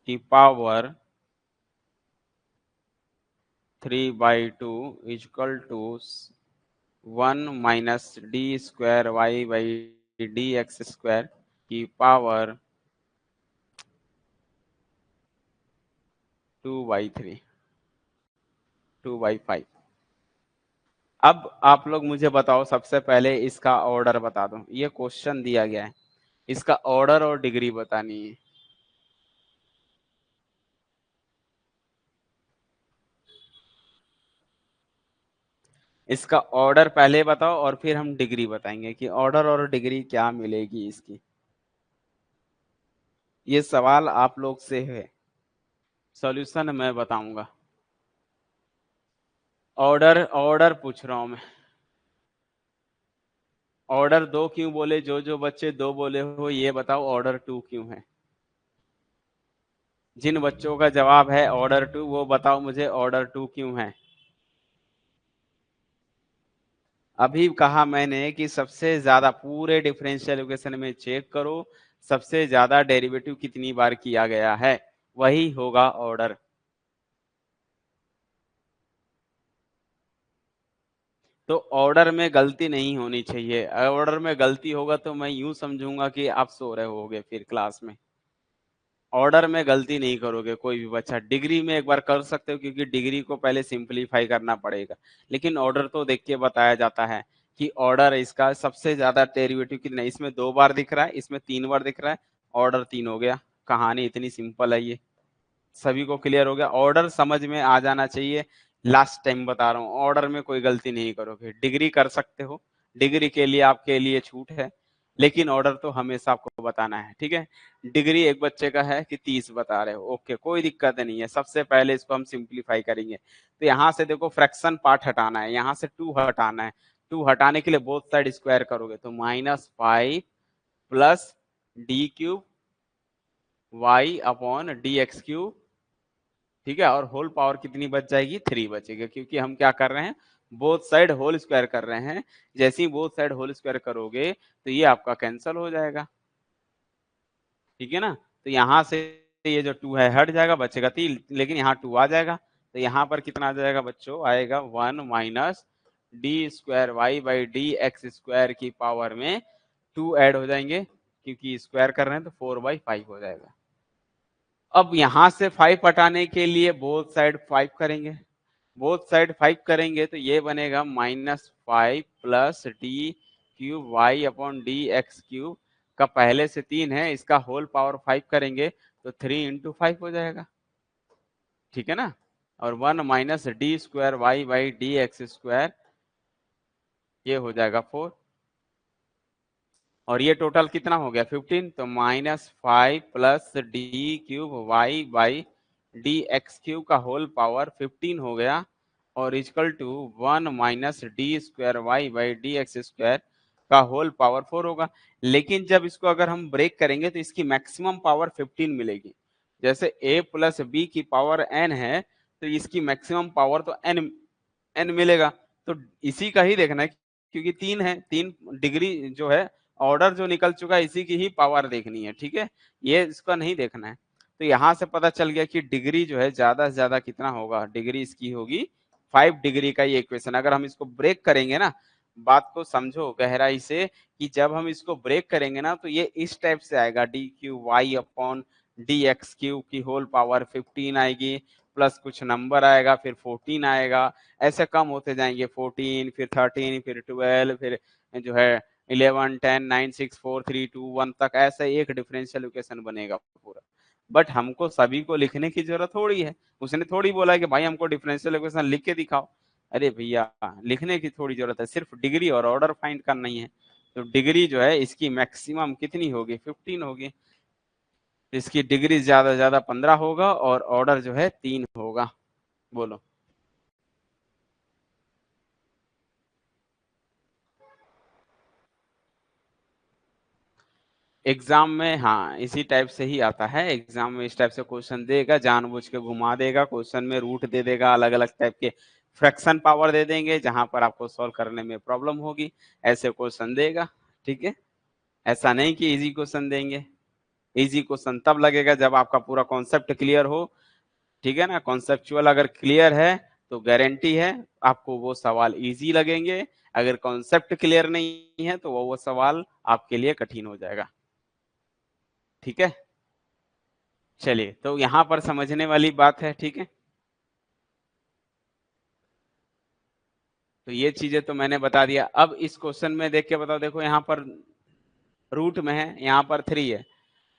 की power 3/2 equal to 1 minus D square Y by D x square की पावर 2/3 2/5। अब आप लोग मुझे बताओ, सबसे पहले इसका ऑर्डर बता दो, ये क्वेश्चन दिया गया है, इसका ऑर्डर और डिग्री बतानी है। इसका ऑर्डर पहले बताओ और फिर हम डिग्री बताएंगे कि ऑर्डर और डिग्री क्या मिलेगी इसकी। ये सवाल आप लोग से है, सॉल्यूशन मैं बताऊंगा। ऑर्डर ऑर्डर पूछ रहा हूं मैं, ऑर्डर 2 क्यों बोले, जो बच्चे 2 बोले हो ये बताओ ऑर्डर 2 क्यों है। जिन बच्चों का जवाब है ऑर्डर 2 वो बताओ मुझे ऑर्डर 2 क्यों है। अभी कहा मैंने कि सबसे ज्यादा पूरे डिफरेंशियल इक्वेशन में चेक करो, सबसे ज्यादा डेरिवेटिव कितनी बार किया गया है, वही होगा ऑर्डर। तो ऑर्डर में गलती नहीं होनी चाहिए, ऑर्डर में गलती होगा तो मैं यूं समझूंगा कि आप सो रहे होगे फिर क्लास में। ऑर्डर में गलती नहीं करोगे कोई भी बच्चा, डिग्री में एक बार कर सकते हो क्योंकि डिग्री को पहले सिंपलीफाई करना पड़ेगा, लेकिन ऑर्डर तो देख के बताया जाता है कि ऑर्डर इसका सबसे ज्यादा डेरिवेटिव कितना है। इसमें 2 बार दिख रहा है, इसमें 3 बार दिख रहा है, ऑर्डर 3 हो गया। कहानी इतनी सिंपल है ये, सभी को क्लियर हो गया? ऑर्डर समझ में आ जाना चाहिए। लास्ट टाइम बता रहा हूँ, ऑर्डर में कोई गलती नहीं करोगे, डिग्री कर सकते हो डिग्री के लिए आपके लिए छूट है, लेकिन ऑर्डर तो हमेशा आपको बताना है, ठीक है। डिग्री एक बच्चे का है कि 30 बता रहे हो, ओके, कोई दिक्कत नहीं है। सबसे पहले इसको हम सिंप्लीफाई करेंगे। तो यहाँ से देखो फ्रैक्शन पार्ट हटाना है, यहाँ से 2 हटाना है। 2 हटाने के लिए बोथ साइड स्क्वायर करोगे तो -5 plus D cube Y upon D x cube, ठीक है। और होल पावर कितनी बच जाएगी, 3 बचेगी, क्योंकि हम क्या कर रहे हैं, बोथ साइड होल स्क्वायर कर रहे हैं। जैसे ही बोथ साइड होल स्क्वायर करोगे तो ये आपका कैंसल हो जाएगा, ठीक है ना। तो यहाँ से ये जो 2 है हट जाएगा, बचेगा 3, लेकिन यहाँ 2 आ जाएगा। तो यहाँ पर कितना आ जाएगा बच्चों, आएगा 1 minus D square Y by D x square की पावर में 2 ऐड हो जाएंगे, क्योंकि स्क्वायर कर रहे हैं तो 4/5 हो जाएगा। अब यहां से 5 हटाने के लिए बोथ साइड 5 करेंगे, बोथ साइड 5 करेंगे तो ये बनेगा -5 plus D cube Y upon D x cube का पहले से 3 है, इसका होल पावर 5 करेंगे तो 3 इंटू 5 हो जाएगा, ठीक है ना। और 1 minus D square Y by D x square, ये हो जाएगा 4, और ये टोटल कितना हो गया 15। तो -5 plus D cube Y by D x cube का होल पावर 15 हो गया, और equal to 1 minus D square Y by D x square का होल पावर 4 होगा। लेकिन जब इसको अगर हम ब्रेक करेंगे तो इसकी मैक्सिमम पावर 15 मिलेगी। जैसे a प्लस बी की पावर n है तो इसकी मैक्सिमम पावर तो n मिलेगा। तो इसी का ही देखना है, क्योंकि 3 है, 3 डिग्री जो है, ऑर्डर जो निकल चुका है इसी की ही पावर देखनी है, ठीक है, ये इसका नहीं देखना है। तो यहां से पता चल गया कि डिग्री जो है ज्यादा से ज्यादा कितना होगा, डिग्री इसकी होगी 5 डिग्री का ये इक्वेशन। अगर हम इसको ब्रेक करेंगे ना, बात को समझो गहराई से, कि जब हम इसको ब्रेक करेंगे ना तो ये इस टाइप से आएगा, d cube Y upon D x cube की होल पावर 15 आएगी, प्लस कुछ नंबर आएगा, फिर 14 आएगा, ऐसे कम होते जाएंगे, 14 फिर 13 फिर 12 फिर जो है 11 10 9 6 4 3 2 1 तक, ऐसा एक डिफरेंशियल इक्वेशन बनेगा पूरा। बट हमको सभी को लिखने की जरूरत थोड़ी है, उसने थोड़ी बोला है कि भाई हमको डिफरेंशियल इक्वेशन लिख के दिखाओ। अरे भैया, लिखने की थोड़ी जरूरत है, सिर्फ डिग्री और ऑर्डर फाइंड करना ही है। तो डिग्री जो है इसकी मैक्सिमम कितनी होगी, 15 होगी। इसकी डिग्री ज्यादा ज्यादा 15 होगा और ऑर्डर जो है 3 होगा। बोलो। एग्जाम में हाँ इसी टाइप से ही आता है, एग्जाम में इस टाइप से क्वेश्चन देगा, जानबूझ के घुमा देगा, क्वेश्चन में रूट दे देगा, अलग अलग टाइप के फ्रैक्शन पावर दे देंगे जहां पर आपको सॉल्व करने में प्रॉब्लम होगी, ऐसे क्वेश्चन देगा, ठीक है। ऐसा नहीं कि इजी क्वेश्चन देंगे, इजी क्वेश्चन तब लगेगा जब आपका पूरा कॉन्सेप्ट क्लियर हो, ठीक है ना। कॉन्सेप्चुअल अगर क्लियर है तो गारंटी है आपको वो सवाल इजी लगेंगे, अगर कॉन्सेप्ट क्लियर नहीं है तो वो सवाल आपके लिए कठिन हो जाएगा, ठीक है। चलिए, तो यहां पर समझने वाली बात है, ठीक है। तो ये चीजें तो मैंने बता दिया। अब इस क्वेश्चन में देख के बताओ, देखो यहाँ पर रूट में है, यहाँ पर 3 है,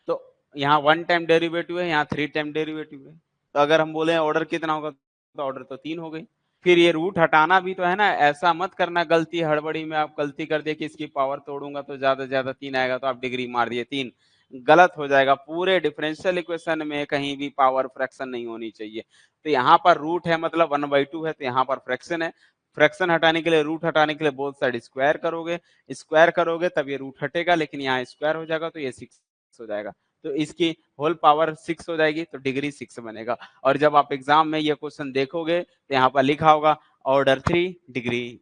तो यहाँ 1 टाइम डेरिवेटिव है, यहाँ 3 टाइम डेरिवेटिव है। तो अगर हम बोले ऑर्डर कितना होगा तो ऑर्डर तो 3 हो गई। फिर ये रूट हटाना भी तो है ना, ऐसा मत करना गलती, हड़बड़ी में आप गलती कर दिए कि इसकी पावर तोड़ूंगा तो ज्यादा से ज्यादा 3 आएगा, तो आप डिग्री मार दिए 3, गलत हो जाएगा। पूरे डिफरेंशियल इक्वेशन में कहीं भी पावर फ्रैक्शन नहीं होनी चाहिए। तो यहाँ पर रूट है मतलब 1/2 है, तो यहाँ पर फ्रैक्शन है। फ्रैक्शन हटाने के लिए, रूट हटाने के लिए बोथ साइड स्क्वायर करोगे, स्क्वायर करोगे तब ये रूट हटेगा, लेकिन यहाँ स्क्वायर हो जाएगा तो ये 6 हो जाएगा, तो इसकी होल पावर 6 हो जाएगी, तो डिग्री 6 बनेगा। और जब आप एग्जाम में ये क्वेश्चन देखोगे तो यहाँ पर लिखा होगा order 3 degree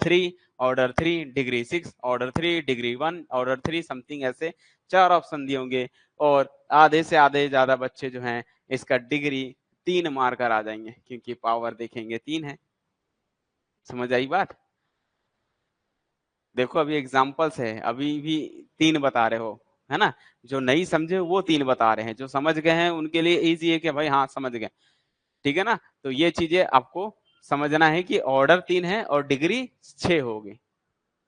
3, order 3 degree 6, order 3 degree 1, order 3 something, ऐसे 4 ऑप्शन दिए होंगे। और आधे से आधे ज्यादा बच्चे जो हैं इसका डिग्री 3 मार कर आ जाएंगे, क्योंकि पावर देखेंगे 3 है। समझ आई बात। देखो अभी एग्जाम्पल्स है, अभी भी 3 बता रहे हो, है ना। जो नहीं समझे वो 3 बता रहे हैं, जो समझ गए हैं उनके लिए इजी है कि भाई हाँ समझ गए, ठीक है ना। तो ये चीजें आपको समझना है कि ऑर्डर 3 है और डिग्री 6 होगी,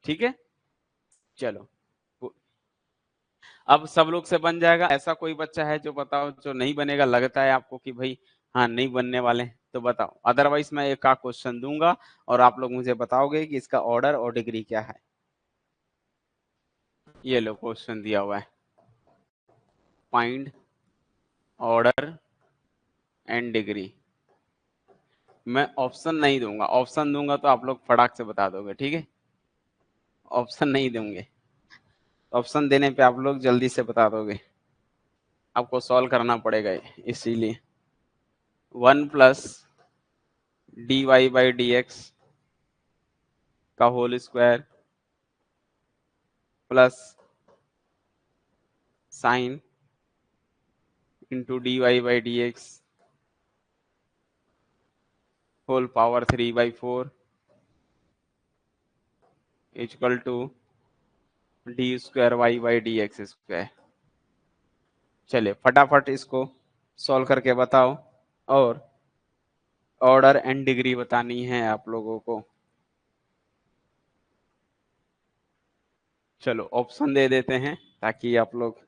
ठीक है। चलो, अब सब लोग से बन जाएगा। ऐसा कोई बच्चा है जो बताओ जो नहीं बनेगा, लगता है आपको कि भाई हाँ नहीं बनने वाले, तो बताओ, अदरवाइज मैं एक का क्वेश्चन दूंगा और आप लोग मुझे बताओगे कि इसका ऑर्डर और डिग्री क्या है। ये लो क्वेश्चन दिया हुआ है, फाइंड ऑर्डर एंड डिग्री। मैं ऑप्शन नहीं दूंगा, ऑप्शन दूंगा तो आप लोग फटाक से बता दोगे, ठीक है? ऑप्शन नहीं दूंगे, ऑप्शन देने पे आप लोग जल्दी से बता दोगे, आपको सॉल्व करना पड़ेगा इसीलिए। 1 + dy/dx का whole square plus sine into dy/dx whole power 3/4 equal to d²y/dx²। चलिए फटाफट इसको सॉल्व करके बताओ, और ऑर्डर एंड डिग्री बतानी है आप लोगों को। चलो ऑप्शन दे देते हैं ताकि आप लोग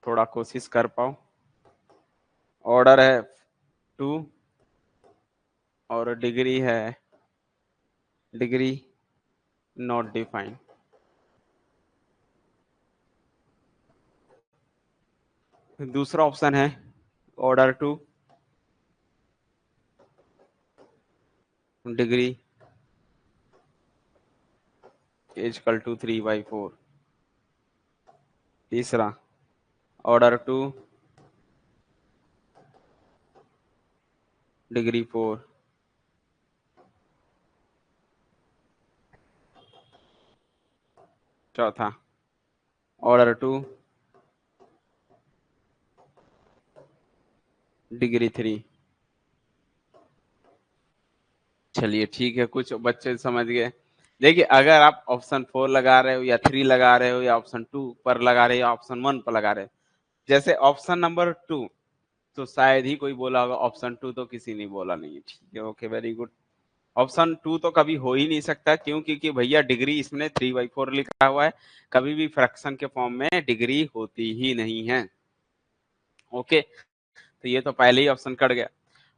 थोड़ा कोशिश कर पाओ। ऑर्डर है 2 और डिग्री नॉट डिफाइंड। दूसरा ऑप्शन है ऑर्डर 2 डिग्री इक्वल टू 3/4। तीसरा ऑर्डर 2 डिग्री 4। चौथा ऑर्डर 2 डिग्री 3। चलिए ठीक है, कुछ बच्चे समझ गए। देखिए अगर आप ऑप्शन 4 लगा रहे हो या 3 लगा रहे हो या ऑप्शन 2 पर लगा रहे हो या ऑप्शन 1 पर लगा रहे हो, जैसे ऑप्शन नंबर 2 तो शायद ही कोई बोला होगा, ऑप्शन 2 तो किसी ने बोला नहीं है, ठीक है, ओके वेरी गुड। ऑप्शन 2 तो कभी हो ही नहीं सकता, क्यों? क्योंकि भैया डिग्री इसमें 3/4 लिखा हुआ है, कभी भी फ्रैक्शन के फॉर्म में डिग्री होती ही नहीं है। ओके, तो ये तो पहले ही ऑप्शन कट गया।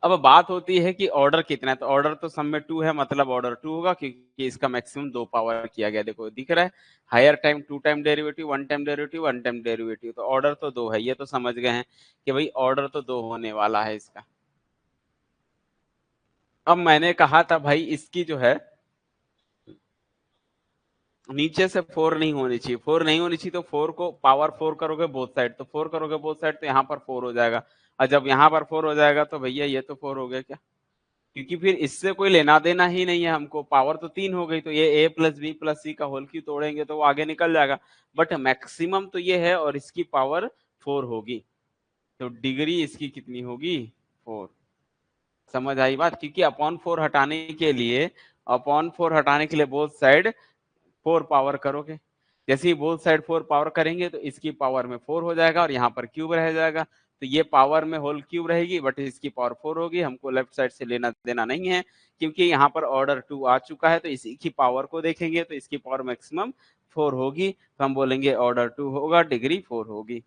अब बात होती है कि ऑर्डर कितना है, तो ऑर्डर तो सब में 2 है, मतलब ऑर्डर 2 होगा, क्योंकि इसका मैक्सिमम 2 पावर किया गया। देखो दिख रहा है, higher time 2 time derivative, 1 time derivative, 1 time derivative, तो ऑर्डर तो 2 है। ये तो समझ गए हैं कि भाई ऑर्डर तो 2 होने वाला है इसका। अब मैंने कहा था भाई इसकी जो है नीचे से 4 नहीं होनी चाहिए, 4 नहीं होनी चाहिए, तो 4 को पावर 4 करोगे बोथ साइड, तो 4 करोगे बोथ साइड तो यहाँ पर 4 हो जाएगा, और जब यहाँ पर 4 हो जाएगा तो भैया ये तो 4 हो गया क्या? क्योंकि फिर इससे कोई लेना देना ही नहीं है हमको, पावर तो 3 हो गई, तो ये a + b + c का होल क्यूब तोड़ेंगे तो वो आगे निकल जाएगा, बट मैक्सिमम तो ये है और इसकी पावर 4 होगी, तो डिग्री इसकी कितनी होगी? 4। समझ आई बात? क्योंकि अपॉन 4 हटाने के लिए, बोथ साइड 4 पावर करोगे, जैसे ही बोथ साइड 4 पावर करेंगे तो इसकी पावर में 4 हो जाएगा और यहाँ पर क्यूब रह जाएगा, तो ये पावर में होल क्यूब रहेगी, बट इसकी पावर 4 होगी। हमको लेफ्ट साइड से लेना देना नहीं है, क्योंकि यहाँ पर ऑर्डर 2 आ चुका है, तो इसी की पावर को देखेंगे तो इसकी पावर मैक्सिमम 4 होगी, तो हम बोलेंगे ऑर्डर 2 होगा, डिग्री 4 होगी।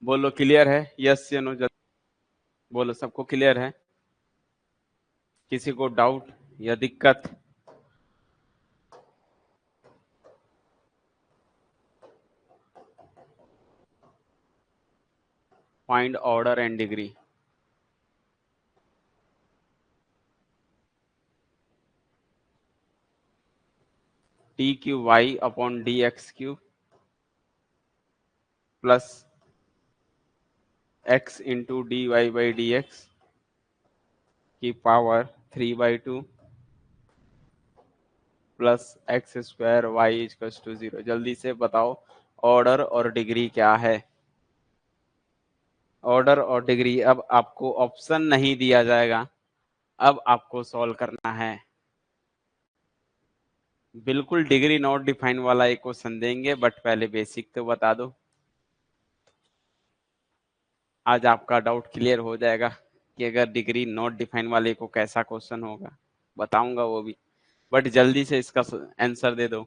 बोलो क्लियर है? यस या नो? बोलो सबको क्लियर है? किसी को डाउट या दिक्कत? Find order and degree. d³ y/dx³ plus x into dy/dx की पावर 3/2 प्लस x²y/0। जल्दी से बताओ ऑर्डर और डिग्री क्या है? ऑर्डर और डिग्री, अब आपको ऑप्शन नहीं दिया जाएगा, अब आपको सॉल्व करना है। बिल्कुल डिग्री नॉट डिफाइन वाला एक क्वेश्चन देंगे, बट पहले बेसिक तो बता दो। आज आपका डाउट क्लियर हो जाएगा कि अगर डिग्री नॉट डिफाइन वाले को कैसा क्वेश्चन होगा, बताऊंगा वो भी, बट जल्दी से इसका आंसर दे दो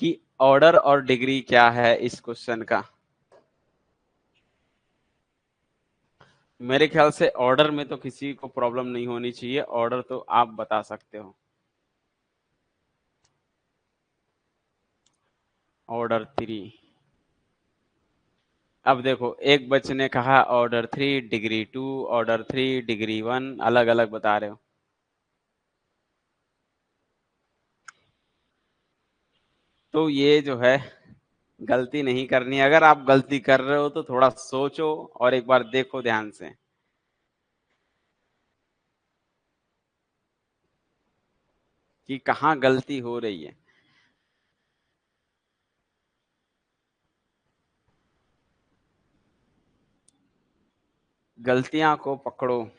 कि ऑर्डर और डिग्री क्या है इस क्वेश्चन का। मेरे ख्याल से ऑर्डर में तो किसी को प्रॉब्लम नहीं होनी चाहिए, ऑर्डर तो आप बता सकते हो। ऑर्डर 3। अब देखो एक बच्चे ने कहा ऑर्डर 3 डिग्री 2, ऑर्डर 3 डिग्री 1, अलग अलग बता रहे हो। तो ये जो है गलती नहीं करनी है। अगर आप गलती कर रहे हो तो थोड़ा सोचो और एक बार देखो ध्यान से कि कहाँ गलती हो रही है। गलतियां को पकड़ो।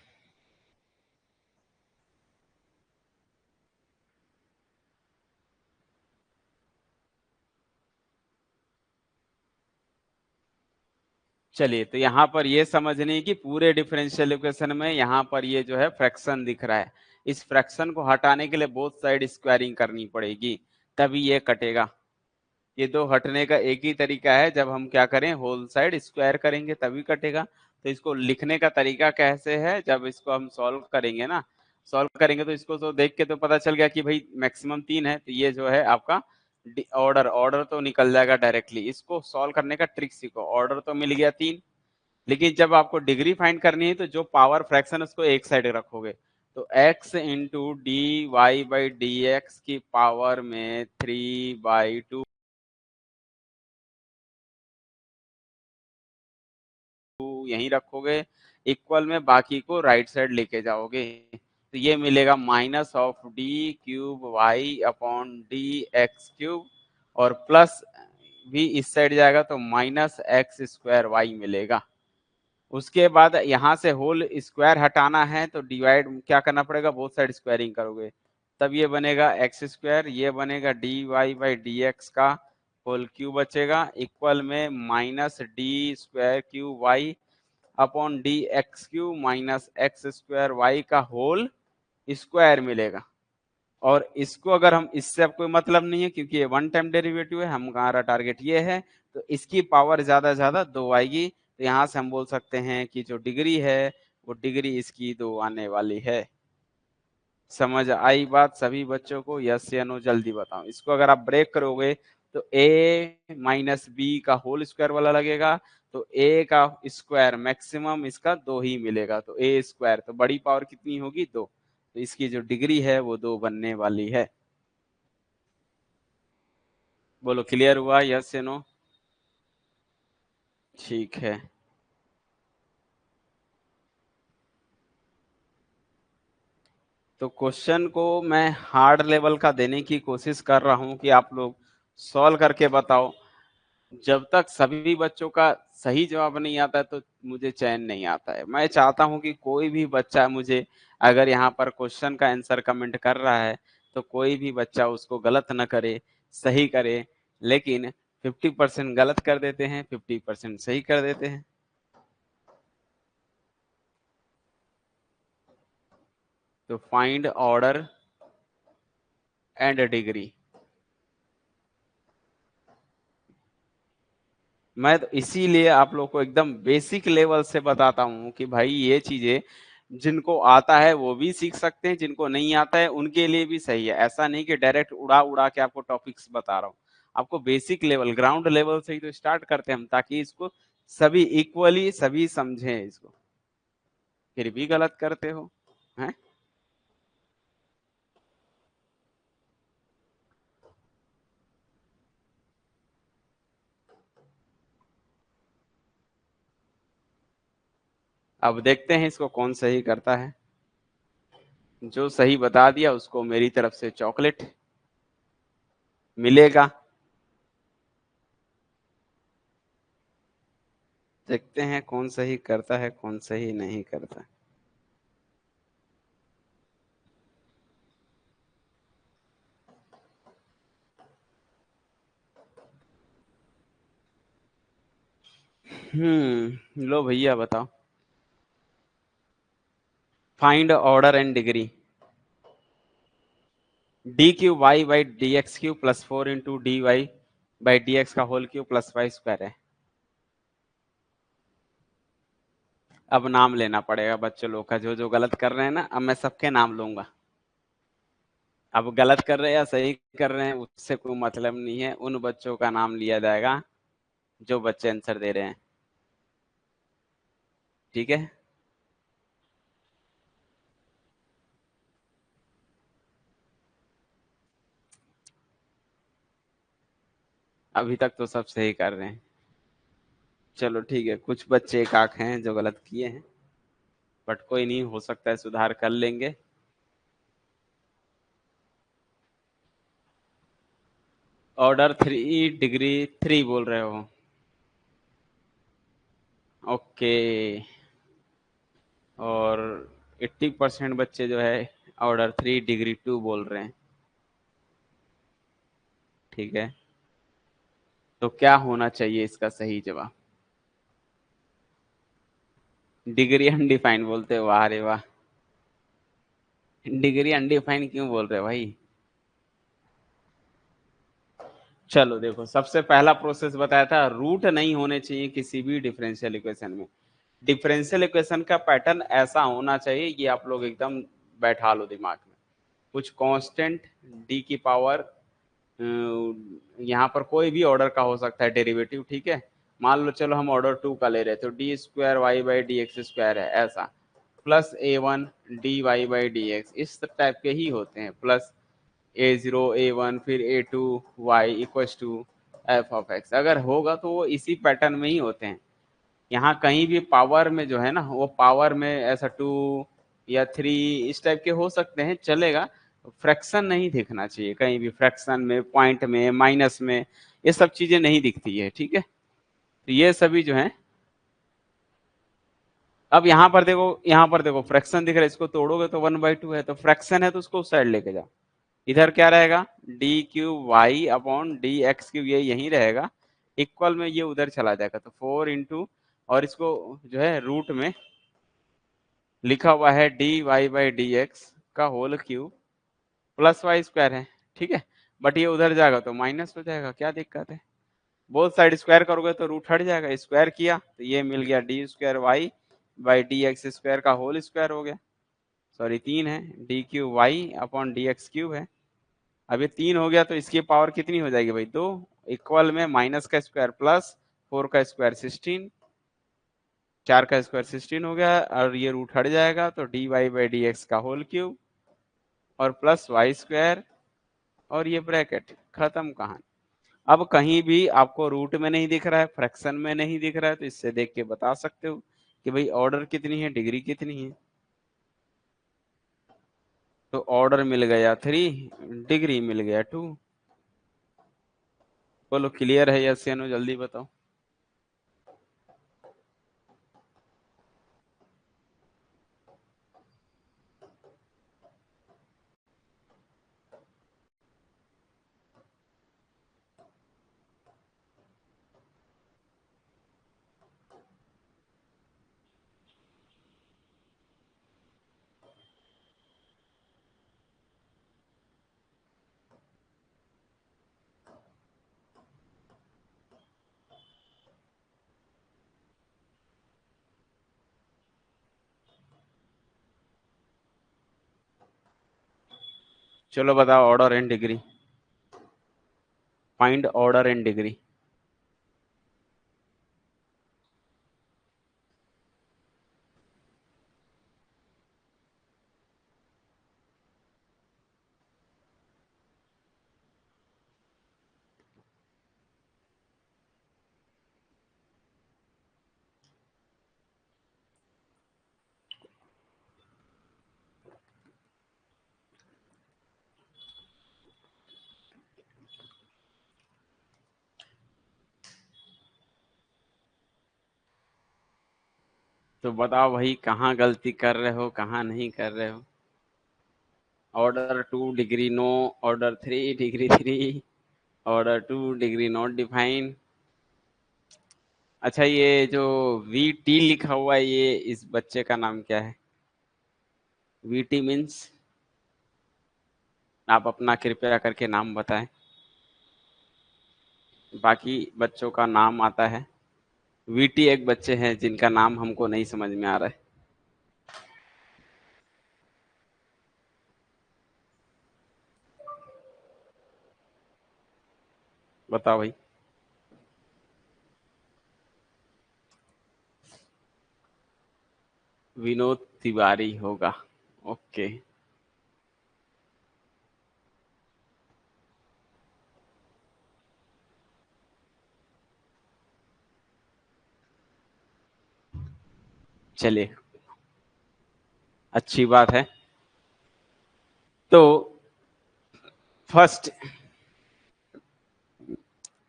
चलिए, तो यहाँ पर ये समझने की पूरे डिफरेंशियल इक्वेशन में यहाँ पर ये जो है फ्रैक्शन दिख रहा है। इस फ्रैक्शन को हटाने के लिए बोथ साइड स्क्वायरिंग करनी पड़ेगी, तभी ये कटेगा। ये दो हटने का एक ही तरीका है, जब हम क्या करें होल साइड स्क्वायर करेंगे तभी कटेगा। तो इसको लिखने का तरीका कैसे है, जब इसको हम सॉल्व करेंगे ना, सॉल्व करेंगे तो इसको तो देख के तो पता चल गया कि भाई मैक्सिमम 3 है, तो ये जो है आपका ऑर्डर ऑर्डर तो निकल जाएगा डायरेक्टली। इसको सॉल्व करने का ट्रिक सीखो। ऑर्डर तो मिल गया 3, लेकिन जब आपको डिग्री फाइंड करनी है तो जो पावर फ्रैक्शन उसको एक साइड रखोगे। तो x into D Y by D X की पावर में 3/2 यहीं रखोगे, इक्वल में बाकी को राइट साइड लेके जाओगे। तो ये मिलेगा minus of D cube Y upon D x cube, और प्लस भी इस साइड जाएगा तो माइनस एक्स स्क्वायर वाई मिलेगा। उसके बाद यहाँ से होल स्क्वायर हटाना है तो डिवाइड क्या करना पड़ेगा, बोथ साइड स्क्वायरिंग करोगे, तब ये बनेगा एक्स स्क्वायर, ये बनेगा D Y by D X का होल क्यूब बचेगा, इक्वल में minus D square cube Y upon D x cube minus X square Y का होल स्क्वायर मिलेगा। और इसको अगर हम, इससे अब कोई मतलब नहीं है क्योंकि ये वन टाइम डेरिवेटिव है, हमारा टारगेट ये है, तो इसकी पावर ज्यादा ज्यादा 2 आएगी। तो यहाँ से हम बोल सकते हैं कि जो डिग्री है वो डिग्री इसकी 2 आने वाली है। समझ आई बात सभी बच्चों को? यस या नो जल्दी बताओ। इसको अगर आप ब्रेक करोगे तो a माइनस बी का होल स्क्वायर वाला लगेगा, तो a का स्क्वायर मैक्सिमम इसका 2 ही मिलेगा, तो a स्क्वायर, तो बड़ी पावर कितनी होगी 2, तो इसकी जो डिग्री है वो 2 बनने वाली है। बोलो क्लियर हुआ, यस या नो? ठीक है। तो क्वेश्चन को मैं हार्ड लेवल का देने की कोशिश कर रहा हूं कि आप लोग सॉल्व करके बताओ। जब तक सभी बच्चों का सही जवाब नहीं आता है तो मुझे चैन नहीं आता है। मैं चाहता हूं कि कोई भी बच्चा मुझे, अगर यहाँ पर क्वेश्चन का आंसर कमेंट कर रहा है तो कोई भी बच्चा उसको गलत न करे, सही करे। लेकिन 50% गलत कर देते हैं, 50% सही कर देते हैं। तो फाइंड ऑर्डर एंड डिग्री। मैं तो इसीलिए आप लोग को एकदम बेसिक लेवल से बताता हूँ कि भाई ये चीजें जिनको आता है वो भी सीख सकते हैं, जिनको नहीं आता है उनके लिए भी सही है। ऐसा नहीं कि डायरेक्ट उड़ा उड़ा के आपको टॉपिक्स बता रहा हूँ। आपको बेसिक लेवल, ग्राउंड लेवल से ही तो स्टार्ट करते हैं हम, ताकि इसको सभी इक्वली सभी समझें इसको। फिर भी गलत करते हो हैं? अब देखते हैं इसको कौन सही करता है। जो सही बता दिया उसको मेरी तरफ से चॉकलेट मिलेगा। देखते हैं कौन सही करता है कौन सही नहीं करता। लो भैया बताओ। Find order and degree. D cube Y by D x cube plus 4 into D Y by D X का whole cube plus Y square है। अब नाम लेना पड़ेगा बच्चों लोग का, जो जो गलत कर रहे हैं ना, अब मैं सबके नाम लूंगा। अब गलत कर रहे हैं या सही कर रहे हैं उससे कोई मतलब नहीं है, उन बच्चों का नाम लिया जाएगा जो बच्चे आंसर दे रहे हैं। ठीक है, अभी तक तो सब सही कर रहे हैं। चलो ठीक है, कुछ बच्चे एक आंख हैं जो गलत किए हैं, बट कोई नहीं, हो सकता है सुधार कर लेंगे। ऑर्डर 3 डिग्री 3 बोल रहे हो? ओके। और 80% बच्चे जो है ऑर्डर 3 डिग्री 2 बोल रहे हैं। ठीक है, तो क्या होना चाहिए इसका सही जवाब? डिग्री अनडिफाइंड बोलते हो? वाह रे वाह, डिग्री अनडिफाइंड क्यों बोल रहे हो भाई? चलो देखो, सबसे पहला प्रोसेस बताया था, रूट नहीं होने चाहिए किसी भी डिफरेंशियल इक्वेशन में। डिफरेंशियल इक्वेशन का पैटर्न ऐसा होना चाहिए, ये आप लोग एकदम बैठा लो दिमाग में। कुछ कांस्टेंट डी की पावर, यहाँ पर कोई भी ऑर्डर का हो सकता है डेरिवेटिव। ठीक है, मान लो चलो हम ऑर्डर 2 का ले रहे हैं, तो D square Y by D x square है ऐसा, plus A1 D Y by D X, इस टाइप के ही होते हैं। प्लस A0 A1 फिर A2 Y equals to F of X, अगर होगा तो वो इसी पैटर्न में ही होते हैं। यहाँ कहीं भी पावर में जो है ना, वो पावर में ऐसा 2 या 3 इस टाइप के हो सकते हैं, चलेगा। फ्रैक्शन नहीं दिखना चाहिए कहीं भी, फ्रैक्शन में, पॉइंट में, माइनस में, ये सब चीजें नहीं दिखती है। ठीक है, तो ये सभी जो है, अब यहाँ पर देखो, यहाँ पर देखो फ्रैक्शन दिख रहा है, इसको तोड़ोगे तो 1/2 है, तो फ्रैक्शन है तो उसको उस साइड लेके जाओ। इधर क्या रहेगा, D cube Y upon D x cube, ये यहीं रहेगा। इक्वल में ये उधर चला जाएगा, तो 4 इंटू, और इसको जो है रूट में लिखा हुआ है D Y by D X का whole cube plus Y square है। ठीक है, बट ये उधर जाएगा तो माइनस हो जाएगा, क्या दिक्कत है? बोथ साइड स्क्वायर करोगे तो रूट हट जाएगा, स्क्वायर किया तो ये मिल गया D square Y by D x square का होल स्क्वायर हो गया। सॉरी 3 है, D cube Y upon D x cube है। अब ये 3 हो गया तो इसकी पावर कितनी हो जाएगी भाई, 2। इक्वल में माइनस का स्क्वायर प्लस 4 का स्क्वायर 16, 4 का स्क्वायर 16 हो गया, और ये रूट हट जाएगा तो D Y by D X का होल क्यूब और प्लस वाई स्क्वायर, और ये ब्रैकेट, खत्म कहानी। अब कहीं भी आपको रूट में नहीं दिख रहा है, फ्रैक्शन में नहीं दिख रहा है, तो इससे देख के बता सकते हो कि भाई ऑर्डर कितनी है, डिग्री कितनी है। तो ऑर्डर मिल गया 3, डिग्री मिल गया 2। बोलो क्लियर है यस या नो, जल्दी बताओ। चलो बताओ, order and degree, find order and degree. तो बताओ भाई, कहाँ गलती कर रहे हो, कहाँ नहीं कर रहे हो? Order 2 degree 9, order 3 degree 3, order 2 degree not define. अच्छा, ये जो वी टी लिखा हुआ है, ये इस बच्चे का नाम क्या है? वी टी मीन्स, आप अपना कृपया करके नाम बताएं। बाकी बच्चों का नाम आता है। वी टी एक बच्चे हैं जिनका नाम हमको नहीं समझ में आ रहा है। बताओ भाई। विनोद तिवारी होगा। ओके। चलिए, अच्छी बात है। तो फर्स्ट,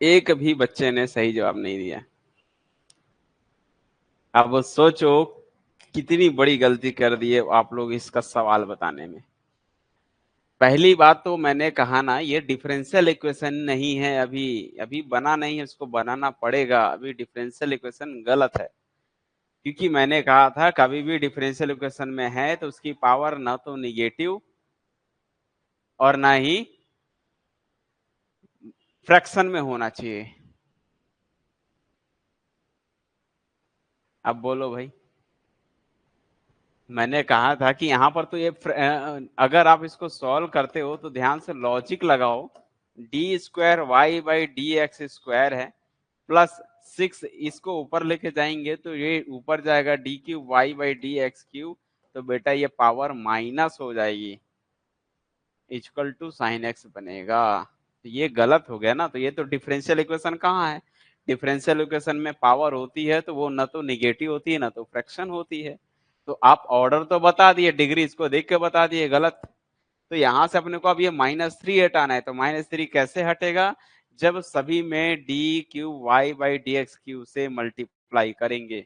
एक भी बच्चे ने सही जवाब नहीं दिया। अब सोचो कितनी बड़ी गलती कर दी है आप लोग इसका सवाल बताने में। पहली बात तो मैंने कहा ना, ये डिफरेंशियल इक्वेशन नहीं है, अभी अभी बना नहीं है, उसको बनाना पड़ेगा। अभी डिफरेंशियल इक्वेशन गलत है, क्योंकि मैंने कहा था कभी भी डिफरेंशियल इक्वेशन में है तो उसकी पावर ना तो निगेटिव और ना ही फ्रैक्शन में होना चाहिए। अब बोलो भाई। मैंने कहा था कि यहाँ पर तो ये अगर आप इसको सॉल्व करते हो तो ध्यान से लॉजिक लगाओ। D square Y by D x square है, प्लस 6 इसको ऊपर लेके जाएंगे तो ये ऊपर जाएगा D cube Y by D x cube, तो बेटा ये पावर माइनस हो जाएगी, इक्वल टू साइन एक्स बनेगा। तो ये गलत हो गया ना, तो ये तो डिफरेंशियल इक्वेशन कहाँ है? डिफरेंशियल इक्वेशन में पावर होती है तो वो न तो निगेटिव होती है ना तो फ्रैक्शन होती है। तो आप ऑर्डर तो बता दिए, डिग्री इसको देख के बता दिए गलत। तो यहां से अपने को अब ये -3 हटाना है, तो -3 कैसे हटेगा? जब सभी में D cube Y by D x cube से मल्टीप्लाई करेंगे।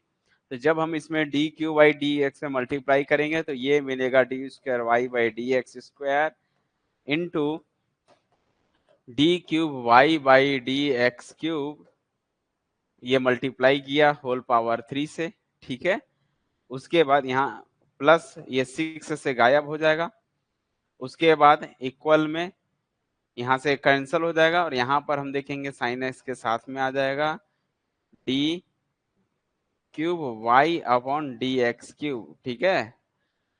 तो जब हम इसमें D cube Y D X से मल्टीप्लाई करेंगे तो ये मिलेगा D square Y by D x square into D cube Y by D x cube, ये मल्टीप्लाई किया होल पावर 3 से। ठीक है, उसके बाद यहाँ प्लस ये 6 से गायब हो जाएगा। उसके बाद इक्वल में यहाँ से कैंसिल हो जाएगा और यहाँ पर हम देखेंगे साइन एक्स के साथ में आ जाएगा D cube Y upon D x cube. ठीक है,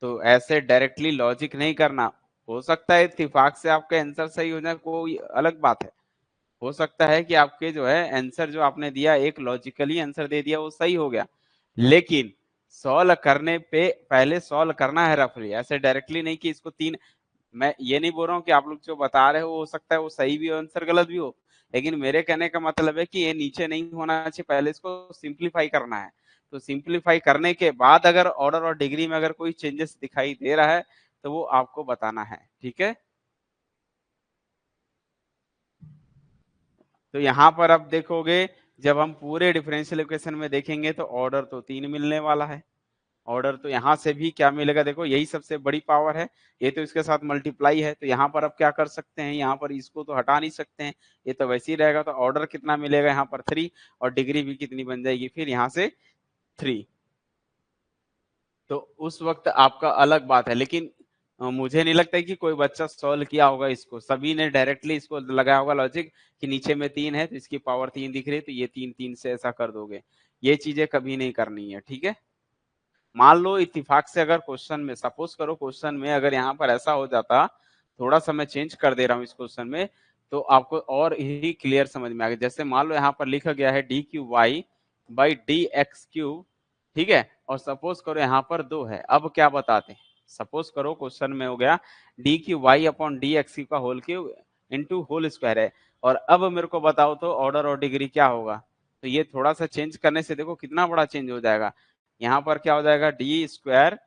तो ऐसे डायरेक्टली लॉजिक नहीं करना। हो सकता है इत्तेफाक से आपका आंसर सही हो जाए, कोई अलग बात है। हो सकता है कि आपके जो है आंसर जो आपने दिया, एक लॉजिकली आंसर दे दिया वो सही हो गया, लेकिन सॉल्व करने पे पहले सॉल्व करना है रफली, ऐसे डायरेक्टली नहीं कि इसको तीन। मैं ये नहीं बोल रहा हूँ कि आप लोग जो बता रहे हो सकता है वो सही भी हो आंसर गलत भी हो, लेकिन मेरे कहने का मतलब है कि ये नीचे नहीं होना चाहिए, पहले इसको सिंप्लीफाई करना है। तो सिंप्लीफाई करने के बाद अगर ऑर्डर और डिग्री में अगर कोई चेंजेस दिखाई दे रहा है तो वो आपको बताना है। ठीक है, तो यहाँ पर अब देखोगे, जब हम पूरे डिफरेंशियल इक्वेशन में देखेंगे तो ऑर्डर तो 3 मिलने वाला है। ऑर्डर तो यहाँ से भी क्या मिलेगा, देखो यही सबसे बड़ी पावर है, ये तो इसके साथ मल्टीप्लाई है, तो यहाँ पर अब क्या कर सकते हैं, यहाँ पर इसको तो हटा नहीं सकते हैं, ये तो वैसे ही रहेगा। तो ऑर्डर कितना मिलेगा यहाँ पर 3, और डिग्री भी कितनी बन जाएगी फिर यहाँ से 3। तो उस वक्त आपका अलग बात है, लेकिन मुझे नहीं लगता है कि कोई बच्चा सॉल्व किया होगा इसको, सभी ने डायरेक्टली इसको लगाया होगा लॉजिक कि नीचे में 3 है तो इसकी पावर 3 दिख रही है तो ये 3 3 से ऐसा कर दोगे। ये चीजें कभी नहीं करनी है। ठीक है, मान लो इत्तेफाक से अगर क्वेश्चन में, सपोज करो क्वेश्चन में अगर यहाँ पर ऐसा हो जाता, थोड़ा सा मैं चेंज कर दे रहा हूँ इस क्वेश्चन में, तो आपको और ही क्लियर समझ में आ गया। जैसे मान लो यहाँ पर लिखा गया है D cube Y by D x cube, ठीक है, और सपोज करो यहाँ पर 2 है। अब क्या बताते हैं, सपोज करो क्वेश्चन में हो गया D cube Y upon D x cube का whole cube into whole square है, और अब मेरे को बताओ तो ऑर्डर और डिग्री क्या होगा। तो ये थोड़ा सा चेंज करने से देखो कितना बड़ा चेंज हो जाएगा। यहाँ पर क्या हो जाएगा D square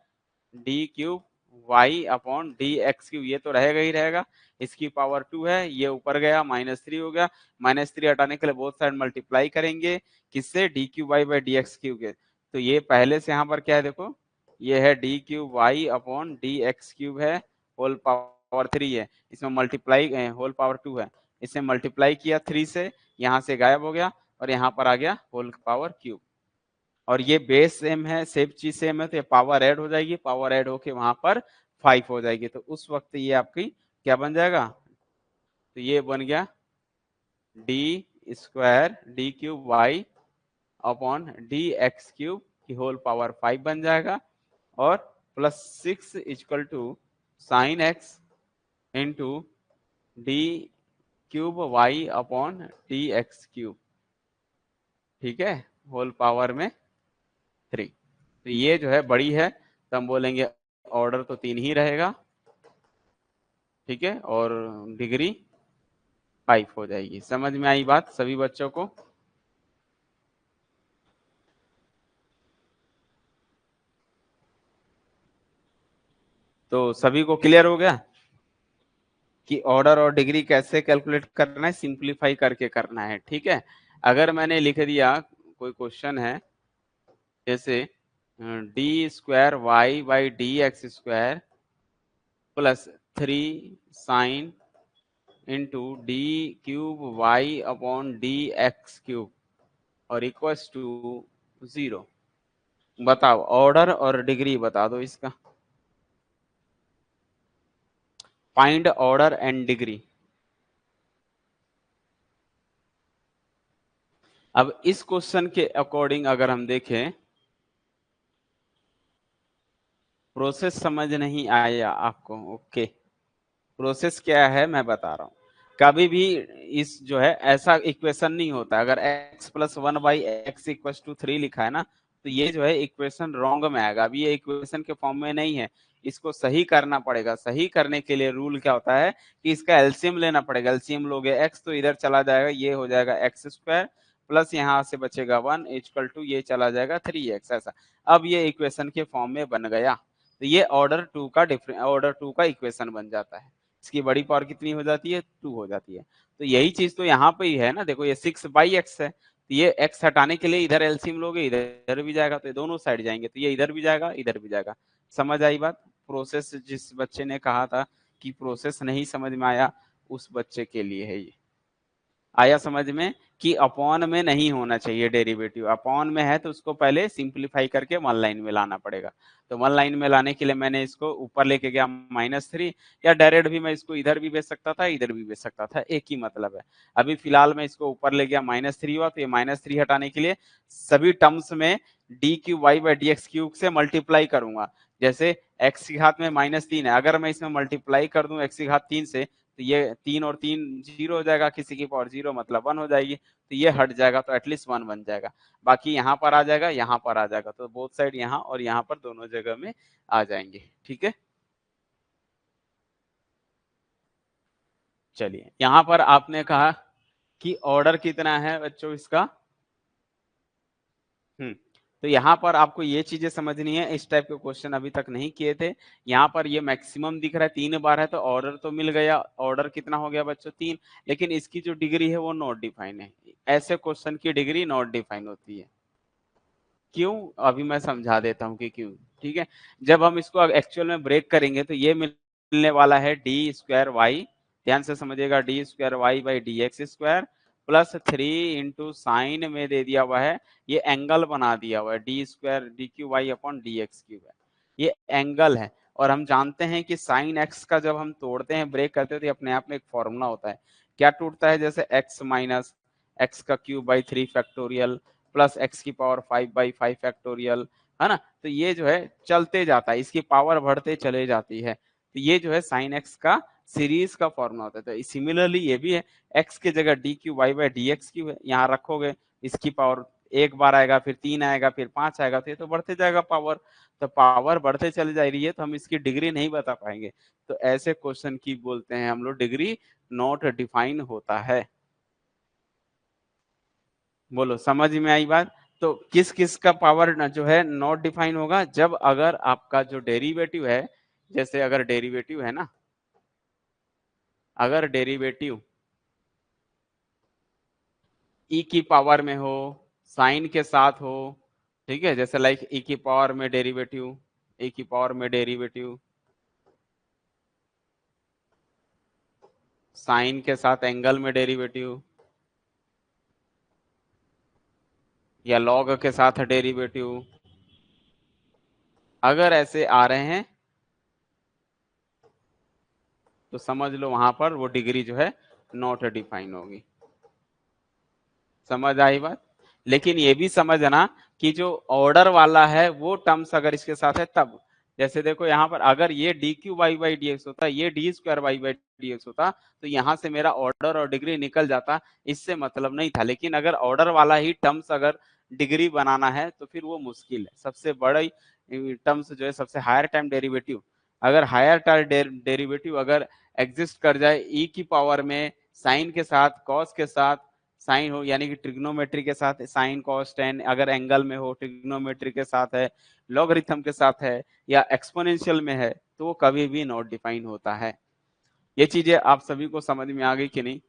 D cube Y upon D x cube, ये तो रहेगा ही रहेगा, इसकी पावर 2 है, ये ऊपर गया -3 हो गया। -3 हटाने के लिए बोथ साइड मल्टीप्लाई करेंगे, किससे, D cube Y by D x cube के। तो ये पहले से यहाँ पर क्या है देखो, ये है D cube Y upon D x cube है, होल पावर 3 है, इसमें मल्टीप्लाई होल पावर 2 है, इससे मल्टीप्लाई किया 3 से, यहाँ से गायब हो गया और यहाँ पर आ गया होल पावर क्यूब। और ये बेस सेम है, सेम चीज सेम है, तो ये पावर ऐड हो जाएगी, पावर ऐड होके वहां पर 5 हो जाएगी, तो उस वक्त ये आपकी क्या बन जाएगा, तो ये बन गया D square D cube Y upon D x cube की होल पावर 5 बन जाएगा, और +6 equal to sine X into D cube Y upon D x cube, ठीक है, होल पावर में 3। तो ये जो है बड़ी है, तो हम बोलेंगे ऑर्डर तो 3 ही रहेगा, ठीक है, और डिग्री 5 हो जाएगी। समझ में आई बात सभी बच्चों को? तो सभी को क्लियर हो गया कि ऑर्डर और डिग्री कैसे कैलकुलेट करना है, सिंप्लीफाई करके करना है, ठीक है। अगर मैंने लिख दिया, कोई क्वेश्चन है जैसे D square Y by D x square plus 3 sine into D cube Y upon D x cube और इक्वल्स टू 0, बताओ ऑर्डर और डिग्री बता दो इसका। Find order and degree. अब इस क्वेश्चन के अकॉर्डिंग अगर हम देखें, प्रोसेस समझ नहीं आया आपको? ओके, प्रोसेस क्या है मैं बता रहा हूं। कभी भी इस जो है ऐसा इक्वेशन नहीं होता, अगर x प्लस 1/x=3 लिखा है ना, तो ये जो है इक्वेशन रॉन्ग में आएगा। अभी ये इक्वेशन के फॉर्म में नहीं है, इसको सही करना पड़ेगा। सही करने के लिए रूल क्या होता है कि इसका एलसीएम लेना पड़ेगा। एलसीएम लोगे x तो इधर चला जाएगा, ये हो जाएगा एक्स स्क्वायर प्लस यहाँ से बचेगा 1 इक्वल टू ये चला जाएगा 3x, ऐसा। अब ये इक्वेशन के फॉर्म में बन गया, तो ये ऑर्डर टू का इक्वेशन बन जाता है। इसकी बड़ी पावर कितनी हो जाती है? 2 हो जाती है। तो यही चीज तो यहाँ पे ही है ना, देखो ये 6/x है, तो ये x हटाने के लिए इधर एलसीएम लोगे, इधर भी जाएगा, तो ये दोनों साइड जाएंगे, तो ये इधर भी जाएगा इधर भी जाएगा। समझ आई बात? प्रोसेस जिस बच्चे ने कहा था कि प्रोसेस नहीं समझ में आया, उस बच्चे के लिए है ये। आया समझ में कि अपॉन में नहीं होना चाहिए डेरिवेटिव, अपॉन में है तो उसको पहले सिंप्लीफाई करके वन लाइन में लाना पड़ेगा। तो वन लाइन में लाने के लिए मैंने इसको ऊपर लेके गया -3, या डायरेक्ट भी मैं इसको इधर भी भेज सकता था इधर भी भेज सकता था, एक ही मतलब है। अभी फिलहाल मैं इसको ऊपर ले गया -3 हुआ, तो ये -3 हटाने के लिए सभी टर्म्स में D cube Y by D x cube से मल्टीप्लाई करूंगा। जैसे एक्स की घात में -3 है, अगर मैं इसमें मल्टीप्लाई कर दूं एक्स की घात 3 से, तो ये 3 और 3 0 हो जाएगा, किसी की पावर 0 मतलब 1 हो जाएगी, तो ये हट जाएगा, तो एटलीस्ट 1 बन जाएगा। बाकी यहाँ पर आ जाएगा, यहाँ पर आ जाएगा, तो बोथ साइड यहाँ और यहाँ पर दोनों जगह में आ जाएंगे, ठीक है। चलिए, यहाँ पर आपने कहा कि ऑर्डर कितना है बच्चों इसका। तो यहाँ पर आपको ये चीजें समझनी है, इस टाइप के क्वेश्चन अभी तक नहीं किए थे। यहाँ पर ये मैक्सिमम दिख रहा है 3 बार है, तो ऑर्डर तो मिल गया। ऑर्डर कितना हो गया बच्चों? 3। लेकिन इसकी जो डिग्री है वो नॉट डिफाइन है। ऐसे क्वेश्चन की डिग्री नॉट डिफाइन होती है। क्यों? अभी मैं समझा देता हूँ कि क्यों, ठीक है। जब हम इसको एक्चुअल में ब्रेक करेंगे तो ये मिलने वाला है डी स्क्वायर वाई, ध्यान से समझिएगा, D square Y by D x square plus 3 into sine में दे दिया हुआ है, ये एंगल बना दिया हुआ है, D square D cube Y upon D x cube है, ये एंगल है। और हम जानते हैं कि साइन एक्स का जब हम तोड़ते हैं, ब्रेक करते हैं, तो अपने आप में एक फॉर्मूला होता है। क्या टूटता है? जैसे एक्स माइनस एक्स का cube by 3 factorial plus x की पावर 5/5 फैक्टोरियल, है ना। तो ये जो है चलते जाता है, इसकी पावर बढ़ते चले जाती है। तो ये जो है साइन एक्स का सीरीज का फॉर्मूला होता है। तो सिमिलरली ये भी है, एक्स की जगह D cube Y by D x cube है, यहाँ रखोगे, इसकी पावर एक बार आएगा, फिर 3 आएगा, फिर 5 आएगा, तो ये तो बढ़ते जाएगा पावर। तो पावर बढ़ते चले जा रही है, तो हम इसकी डिग्री नहीं बता पाएंगे। तो ऐसे क्वेश्चन की बोलते हैं हम लोग डिग्री नॉट डिफाइन होता है। बोलो समझ में आई बात? तो किस किस का पावर जो है नॉट डिफाइन होगा? जब अगर आपका जो डेरिवेटिव है, जैसे अगर डेरिवेटिव है ना, अगर डेरिवेटिव ई की पावर में हो, साइन के साथ हो, ठीक है, जैसे लाइक ई की पावर में डेरिवेटिव, ई की पावर में डेरिवेटिव साइन के साथ एंगल में डेरिवेटिव, या लॉग के साथ डेरिवेटिव, अगर ऐसे आ रहे हैं तो समझ लो वहां पर वो डिग्री जो है नॉट डिफाइन होगी। समझ आई बात? लेकिन ये भी समझना कि जो ऑर्डर वाला है वो टर्म्स अगर इसके साथ है तब, जैसे देखो यहाँ पर अगर ये D cube Y by D X होता, ये D square Y by D X होता, तो यहाँ से मेरा ऑर्डर और डिग्री निकल जाता, इससे मतलब नहीं था। लेकिन अगर ऑर्डर वाला ही टर्म्स अगर डिग्री बनाना है तो फिर वो मुश्किल है। सबसे बड़ी टर्म्स जो है, सबसे हायर टाइम डेरिवेटिव, अगर हायर टाइम डेरिवेटिव अगर एग्जिस्ट कर जाए ई की पावर में साइन के साथ कॉस के साथ, साइन हो यानी कि ट्रिग्नोमेट्री के साथ साइन कॉस टेन, अगर एंगल में हो ट्रिग्नोमेट्री के साथ है, लॉगरिथम के साथ है, या एक्सपोनेंशियल में है, तो वो कभी भी नॉट डिफाइन होता है। ये चीजें आप सभी को समझ में आ गई कि नहीं?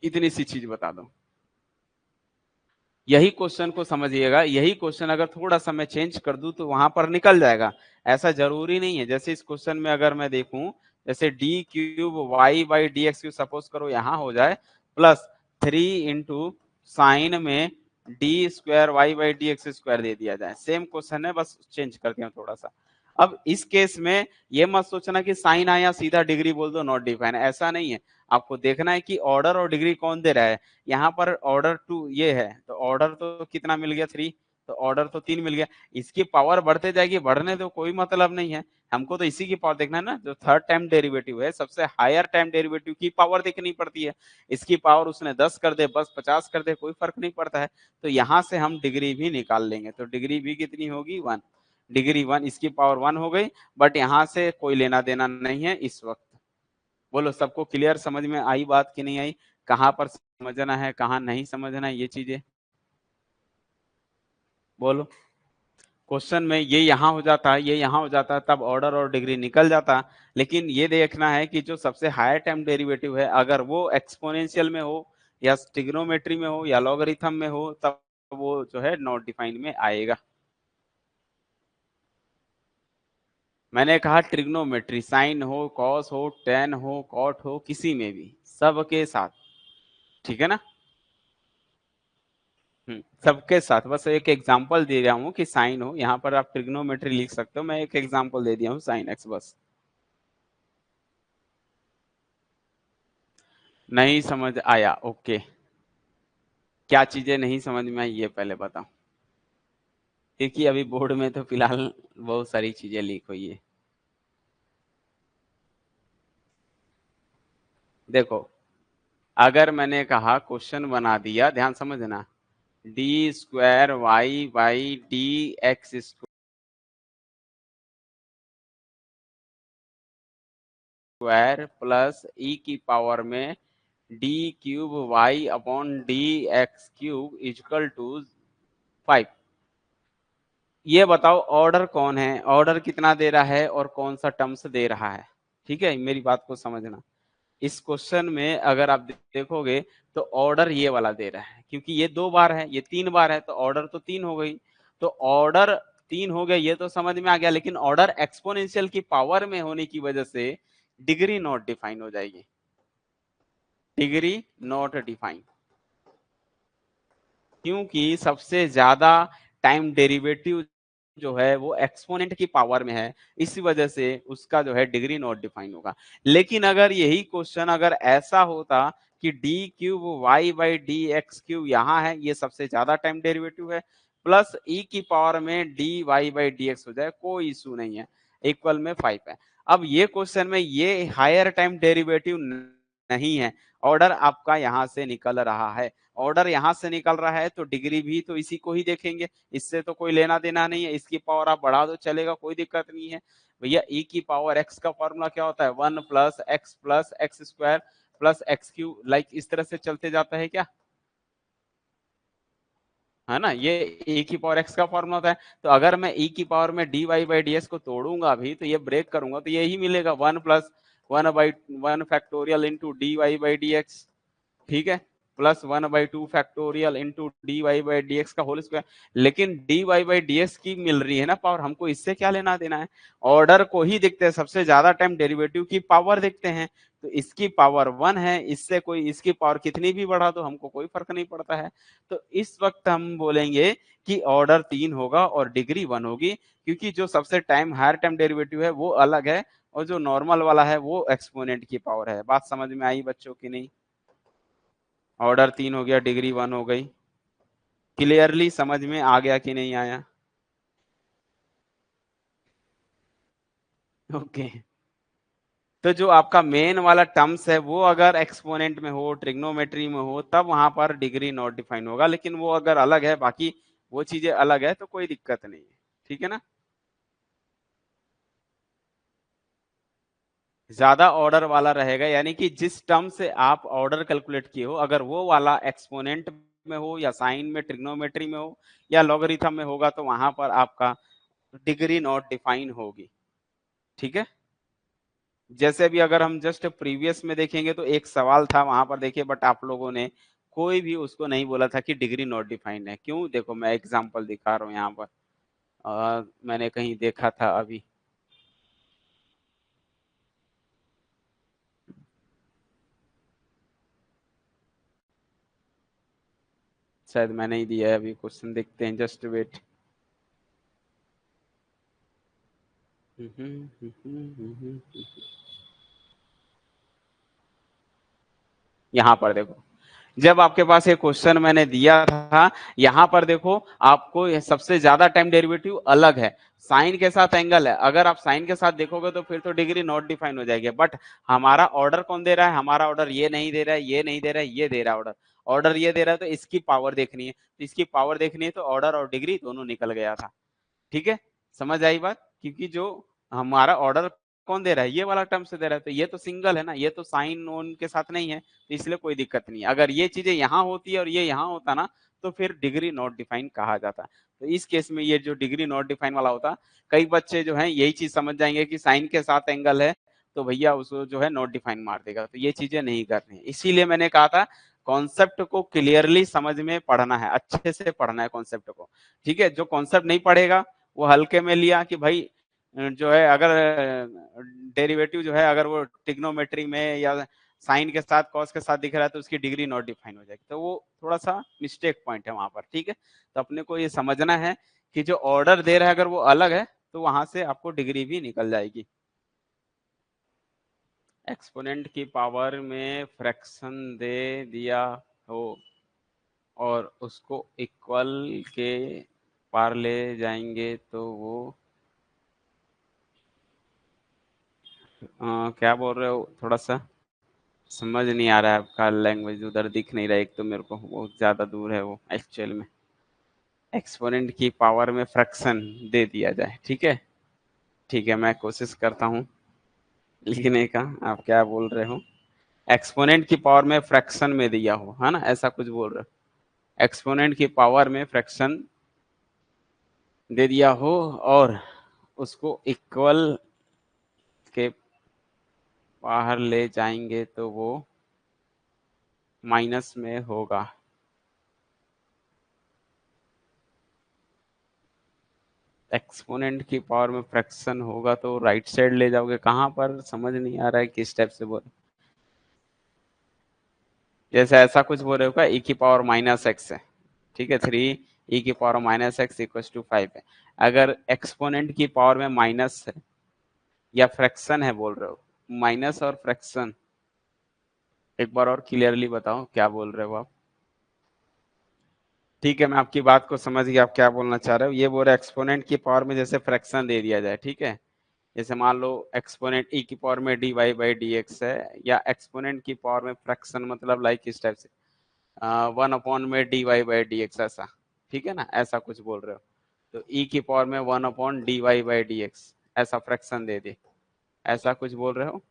इतनी सी चीज बता दो। यही क्वेश्चन को समझिएगा, यही क्वेश्चन अगर थोड़ा सा मैं चेंज कर दूं तो वहां पर निकल जाएगा। ऐसा जरूरी नहीं है। जैसे इस क्वेश्चन में अगर मैं देखूं, जैसे D cube Y by D x cube suppose करो यहाँ हो जाए, प्लस 3 साइन में D square Y by D x square दे दिया जाए। सेम क्वेश्चन है, बस चेंज करते हैं थोड़ा सा। अब इस केस में ये मत सोचना कि साइन आया सीधा डिग्री बोल दो नॉट डिफाइन, ऐसा नहीं है। आपको देखना है कि ऑर्डर और डिग्री कौन दे रहा है। यहाँ पर ऑर्डर 2 ये है, तो ऑर्डर तो कितना मिल गया 3, तो ऑर्डर तो 3 मिल गया। इसकी पावर बढ़ते जाएगी, बढ़ने दो, कोई मतलब नहीं है। हमको तो इसी की पावर देखना है ना, जो थर्ड टाइम डेरिवेटिव है, सबसे हायर टाइम डेरिवेटिव की पावर देखनी पड़ती है। इसकी पावर उसने 10 कर दे, बस 50 कर दे, कोई फर्क नहीं पड़ता है। तो यहाँ से हम डिग्री भी निकाल लेंगे, तो डिग्री भी कितनी होगी 1, डिग्री 1, इसकी पावर 1 हो गई। बट यहाँ से कोई लेना देना नहीं है इस वक्त। बोलो सबको क्लियर, समझ में आई बात कि नहीं आई? कहाँ पर समझना है, कहाँ नहीं समझना है, ये चीजें बोलो। क्वेश्चन में ये यहाँ हो जाता है, ये यहाँ हो जाता है, तब ऑर्डर और डिग्री निकल जाता। लेकिन ये देखना है कि जो सबसे हायर टाइम डेरिवेटिव है, अगर वो एक्सपोनेंशियल में हो या ट्रिग्नोमेट्री में हो या लॉगरिथम में हो, तब वो जो है नॉट डिफाइन में आएगा। मैंने कहा ट्रिग्नोमेट्री, साइन हो, कॉस हो, टेन हो, कॉट हो, किसी में भी, सबके साथ, ठीक है ना? सबके साथ। बस एक एग्जांपल दे रहा हूँ कि साइन हो, यहाँ पर आप ट्रिग्नोमेट्री लिख सकते हो, मैं एक एग्जांपल दे दिया हूँ साइन एक्स, बस। नहीं समझ आया? ओके। क्या चीजें नहीं समझ में आई ये पहले बताओ, क्योंकि अभी बोर्ड में तो फिलहाल बहुत सारी चीजें लीक हुई है। देखो, अगर मैंने कहा क्वेश्चन बना दिया, ध्यान समझना, D square Y by D x square plus E की पावर में D cube Y upon D x cube equal to 5। ये बताओ ऑर्डर कौन है, ऑर्डर कितना दे रहा है और कौन सा टर्म्स दे रहा है? ठीक है, मेरी बात को समझना। इस क्वेश्चन में अगर आप देखोगे तो ऑर्डर ये वाला दे रहा है, क्योंकि ये 2 बार है, ये 3 बार है, तो ऑर्डर तो 3 हो गई। तो ऑर्डर 3 हो गया, ये तो समझ में आ गया। लेकिन ऑर्डर एक्सपोनेंशियल की पावर में होने की वजह से डिग्री नॉट डिफाइन हो जाएगी, डिग्री नॉट डिफाइन, क्योंकि सबसे ज्यादा टाइम डेरिवेटिव जो है वो एक्सपोनेंट की पावर में है, इसी वजह से उसका जो है डिग्री नॉट डिफाइन होगा। लेकिन अगर यही क्वेश्चन अगर ऐसा होता कि D cube Y by D x cube यहाँ है, ये सबसे ज्यादा टाइम डेरिवेटिव है, प्लस ई की पावर में D Y by D X हो जाए, कोई इशू नहीं है, इक्वल में 5 है। अब ये क्वेश्चन में ये हायर टाइम डेरिवेटिव नहीं है, ऑर्डर आपका यहाँ से निकल रहा है। ऑर्डर यहाँ से निकल रहा है तो डिग्री भी तो इसी को ही देखेंगे, इससे तो कोई लेना देना नहीं है। इसकी पावर आप बढ़ा दो चलेगा, कोई दिक्कत नहीं है। भैया ई की पावर एक्स का फॉर्मूला क्या होता है? 1 plus x square plus x Q, like इस तरह से चलते जाता है क्या, है ना? ये e की पावर x का फॉर्मूला होता है। तो अगर मैं e की पावर में dy बाई डी को तोड़ूंगा भी, तो ये ब्रेक करूंगा तो यही मिलेगा, 1 plus 1 factorial into D Y by D X, ठीक है, plus 1/2 factorial into D Y by D X का होल स्क्वायर। लेकिन D Y by D X की मिल रही है ना पावर, हमको इससे क्या लेना देना है? ऑर्डर को ही देखते हैं, सबसे ज्यादा टाइम डेरिवेटिव की पावर देखते हैं। तो इसकी पावर 1 है, इससे कोई इसकी पावर कितनी भी बढ़ा दो हमको कोई फर्क नहीं पड़ता है। तो इस वक्त हम बोलेंगे कि ऑर्डर 3 होगा और डिग्री 1 होगी, क्योंकि जो सबसे टाइम हायर टाइम डेरिवेटिव है वो अलग है, और जो नॉर्मल वाला है वो एक्सपोनेंट की पावर है। बात समझ में आई बच्चों की नहीं? ऑर्डर 3 हो गया, डिग्री 1 हो गई। क्लियरली समझ में आ गया कि नहीं आया? ओके, तो जो आपका मेन वाला टर्म्स है वो अगर एक्सपोनेंट में हो, ट्रिग्नोमेट्री में हो, तब वहां पर डिग्री नॉट डिफाइन होगा, लेकिन वो अगर अलग है, बाकी वो चीजें अलग है तो कोई दिक्कत नहीं है। ठीक है ना। ज्यादा ऑर्डर वाला रहेगा, यानी कि जिस टर्म से आप ऑर्डर कैलकुलेट किए हो, अगर वो वाला एक्सपोनेंट में हो या साइन में, ट्रिग्नोमेट्री में हो या लॉगरिथम में होगा, तो वहां पर आपका डिग्री नॉट डिफाइन होगी। ठीक है। जैसे भी अगर हम जस्ट प्रीवियस में देखेंगे तो एक सवाल था वहां पर, देखिए, बट आप लोगों ने कोई भी उसको नहीं बोला था कि डिग्री नॉट डिफाइंड है। क्यों? देखो मैं एग्जांपल दिखा रहा हूँ यहाँ पर। मैंने कहीं देखा था अभी, शायद मैंने ही दिया है अभी क्वेश्चन, देखते हैं, जस्ट वेट। यहाँ पर देखो, जब आपके पास ये क्वेश्चन मैंने दिया था, यहाँ पर देखो आपको ये सबसे ज्यादा टाइम डेरिवेटिव अलग है, साइन के साथ एंगल है। अगर आप साइन के साथ देखोगे तो फिर तो डिग्री नॉट डिफाइन हो जाएगी। बट हमारा ऑर्डर कौन दे रहा है? हमारा ऑर्डर ये नहीं दे रहा है, ये नहीं दे रहा है, ये दे रहा है ऑर्डर। ऑर्डर ये दे रहा है तो इसकी पावर देखनी है, तो इसकी पावर देखनी है, तो ऑर्डर और डिग्री दोनों निकल गया था। ठीक है, समझ आई बात? क्योंकि जो हमारा ऑर्डर कौन दे रहा है, ये वाला टर्म से दे रहा है, तो ये तो सिंगल है ना, ये तो साइन ओन के साथ नहीं है, तो इसलिए कोई दिक्कत नहीं है। अगर ये चीजें यहाँ होती है और ये यहाँ होता ना, तो फिर डिग्री नॉट डिफाइन कहा जाता। तो इस केस में ये जो डिग्री नॉट डिफाइन वाला होता, कई बच्चे जो है यही चीज समझ जाएंगे कि साइन के साथ एंगल है तो भैया उसको जो है नॉट डिफाइन मार देगा, तो ये चीजें नहीं करनी है। इसीलिए मैंने कहा था कॉन्सेप्ट को क्लियरली समझ में पढ़ना है, अच्छे से पढ़ना है कॉन्सेप्ट को। ठीक है, जो कॉन्सेप्ट नहीं पढ़ेगा वो हल्के में लिया कि भाई जो है, अगर डेरिवेटिव जो है अगर वो ट्रिग्नोमेट्री में या साइन के साथ कॉस के साथ दिख रहा है तो उसकी डिग्री नॉट डिफाइन हो जाएगी, तो वो थोड़ा सा मिस्टेक पॉइंट है वहां पर। ठीक है, तो अपने को ये समझना है कि जो ऑर्डर दे रहा है अगर वो अलग है तो वहां से आपको डिग्री भी निकल जाएगी। एक्सपोनेंट की पावर में फ्रैक्शन दे दिया हो और उसको इक्वल के पार ले जाएंगे तो वो क्या बोल रहे हो? थोड़ा सा समझ नहीं आ रहा है, आपका लैंग्वेज उधर दिख नहीं रहा है, एक तो मेरे को बहुत ज्यादा दूर है वो एक्चुअल में। एक्सपोनेंट की पावर में फ्रैक्शन दे दिया जाए, ठीक है। ठीक है, मैं कोशिश करता हूँ लिखने का। आप क्या बोल रहे हो? एक्सपोनेंट की पावर में फ्रैक्शन में दिया हो, है ना, ऐसा कुछ बोल रहे हो? एक्सपोनेंट की पावर में फ्रैक्शन दे दिया हो और उसको इक्वल के बाहर ले जाएंगे तो वो माइनस में होगा। एक्सपोनेंट की पावर में फ्रैक्शन होगा तो राइट साइड ले जाओगे, कहां पर समझ नहीं आ रहा है किस टाइप से बोल। जैसे ऐसा कुछ बोल रहे हो क्या, ई की पावर माइनस एक्स है, ठीक है, 3 ई की power minus X equal to 5 है। अगर एक्सपोनेंट की पावर में माइनस है या फ्रैक्शन है बोल रहे हो, माइनस और फ्रैक्शन, एक बार और क्लियरली बताओ क्या बोल रहे हो आप? ठीक है, मैं आपकी बात को समझ गया, आप क्या बोलना चाह रहे हो। ये बोल रहे एक्सपोनेंट की पावर में जैसे फ्रैक्शन दे दिया जाए, ठीक है। जैसे मान लो एक्सपोनेंट ई की पावर में D Y by D X है, या एक्सपोनेंट की पावर में फ्रैक्शन मतलब लाइक इस टाइप से 1 अपॉन में D Y by D X, ऐसा। ठीक है ना, ऐसा कुछ बोल रहे हो। तो ई की पावर में 1 upon D Y by D X, ऐसा फ्रैक्शन दे दे, ऐसा कुछ बोल रहे हो।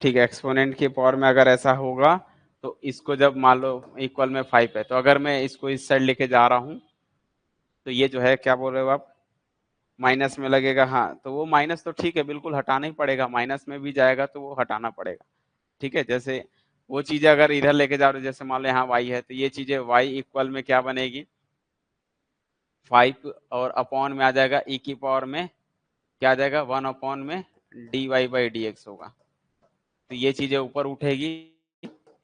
ठीक है, एक्सपोनेंट की पावर में अगर ऐसा होगा तो इसको जब मान लो इक्वल में 5 है, तो अगर मैं इसको इस साइड लेके जा रहा हूँ तो ये जो है, क्या बोल रहे हो आप, माइनस में लगेगा। हाँ, तो वो माइनस तो ठीक है, बिल्कुल हटाना ही पड़ेगा, माइनस में भी जाएगा तो वो हटाना पड़ेगा। ठीक है, जैसे वो चीजें अगर इधर लेके जा रहे हो, जैसे मान लो यहाँ वाई है, तो ये चीजें वाई इक्वल में क्या बनेगी, 5, और अपॉन में आ जाएगा ई की पावर में, क्या आ जाएगा, 1 अपॉन में D Y by D X होगा। तो ये चीजें ऊपर उठेगी,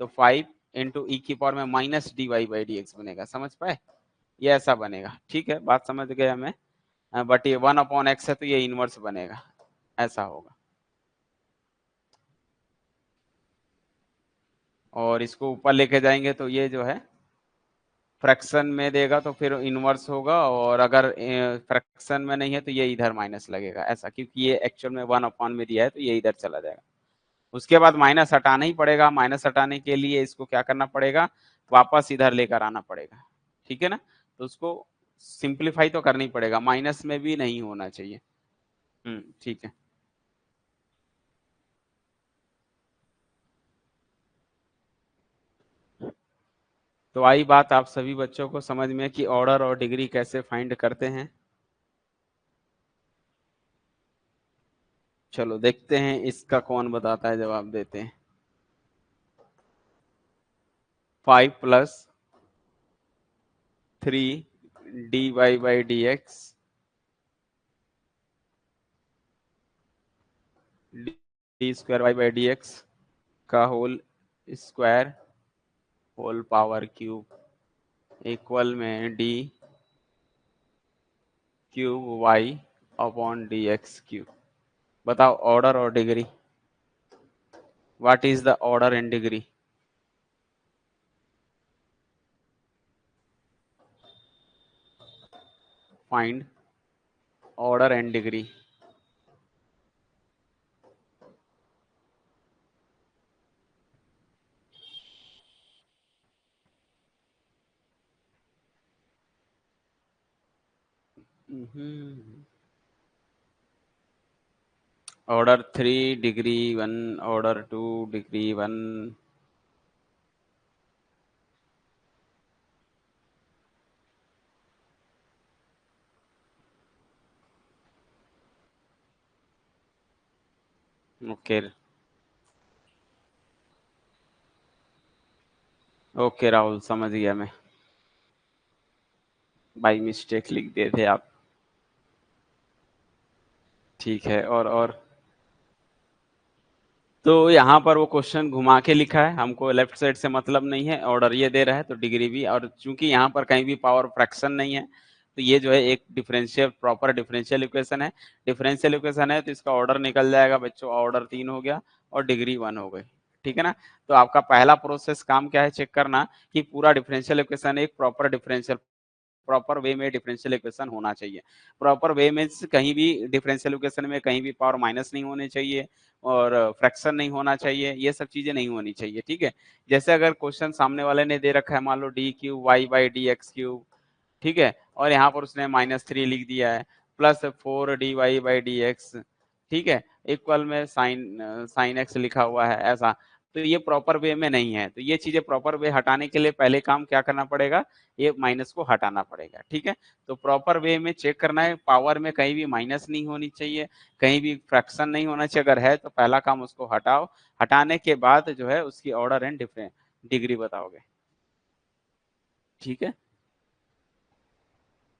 तो 5 इंटू ई की पावर में minus D Y by D X बनेगा। समझ पाए? ये ऐसा बनेगा। ठीक है, बात समझ गया मैं। बट ये 1 अपॉन एक्स है तो ये इनवर्स बनेगा, ऐसा होगा। और इसको ऊपर लेके जाएंगे तो ये जो है फ्रैक्शन में देगा तो फिर इनवर्स होगा, और अगर फ्रैक्शन में नहीं है तो ये इधर माइनस लगेगा ऐसा, क्योंकि ये एक्चुअल में 1 में दिया है तो ये इधर चला जाएगा। उसके बाद माइनस हटाना ही पड़ेगा, माइनस हटाने के लिए इसको क्या करना पड़ेगा, वापस इधर लेकर आना पड़ेगा, ठीक है ना। तो उसको सिंप्लीफाई तो करना ही पड़ेगा, माइनस में भी नहीं होना चाहिए। ठीक है। तो आई बात आप सभी बच्चों को समझ में कि ऑर्डर और डिग्री कैसे फाइंड करते हैं। चलो देखते हैं इसका कौन बताता है, जवाब देते हैं। 5 + 3 dy/dx d² y/dx का whole square whole power cube equal में d³ y/dx³। बताओ ऑर्डर और degree, what is the order and degree. Find order and degree. Order 3 degree 1, order 2 degree 1। Okay okay Rahul, समझ गया मैं, बाई मिस्टेक लिख दिए थे आप। ठीक है, और तो यहाँ पर वो क्वेश्चन घुमा के लिखा है, हमको लेफ्ट साइड से मतलब नहीं है, ऑर्डर ये दे रहा है तो डिग्री भी, और चूंकि यहाँ पर कहीं भी पावर फ्रैक्शन नहीं है तो ये जो है एक डिफरेंशियल प्रॉपर डिफरेंशियल इक्वेशन है। डिफरेंशियल इक्वेशन है तो इसका ऑर्डर निकल जाएगा बच्चों, ऑर्डर 3 हो गया और डिग्री 1 हो गई, ठीक है ना। तो आपका पहला प्रोसेस काम क्या है, चेक करना कि पूरा डिफरेंशियल इक्वेशन एक प्रॉपर वे में डिफरेंशियल इक्वेशन होना चाहिए। प्रॉपर वे में कहीं भी डिफरेंशियल इक्वेशन में कहीं भी पावर माइनस नहीं होनी चाहिए और फ्रैक्शन नहीं होना चाहिए, ये सब चीजें नहीं होनी चाहिए, ठीक है। जैसे अगर क्वेश्चन सामने वाले ने दे रखा है, मान लो d³ y/dx³, ठीक है, और यहाँ पर उसने -3 लिख दिया है, +4 dy/dx, ठीक है, इक्वल में साइन एक्स लिखा हुआ है ऐसा, तो ये प्रॉपर वे में नहीं है। तो ये चीजें प्रॉपर वे हटाने के लिए पहले काम क्या करना पड़ेगा, ये माइनस को हटाना पड़ेगा, ठीक है। तो प्रॉपर वे में चेक करना है, पावर में कहीं भी माइनस नहीं होनी चाहिए, कहीं भी फ्रैक्शन नहीं होना चाहिए, अगर है तो पहला काम उसको हटाओ, हटाने के बाद जो है उसकी ऑर्डर एंड डिग्री बताओगे, ठीक है।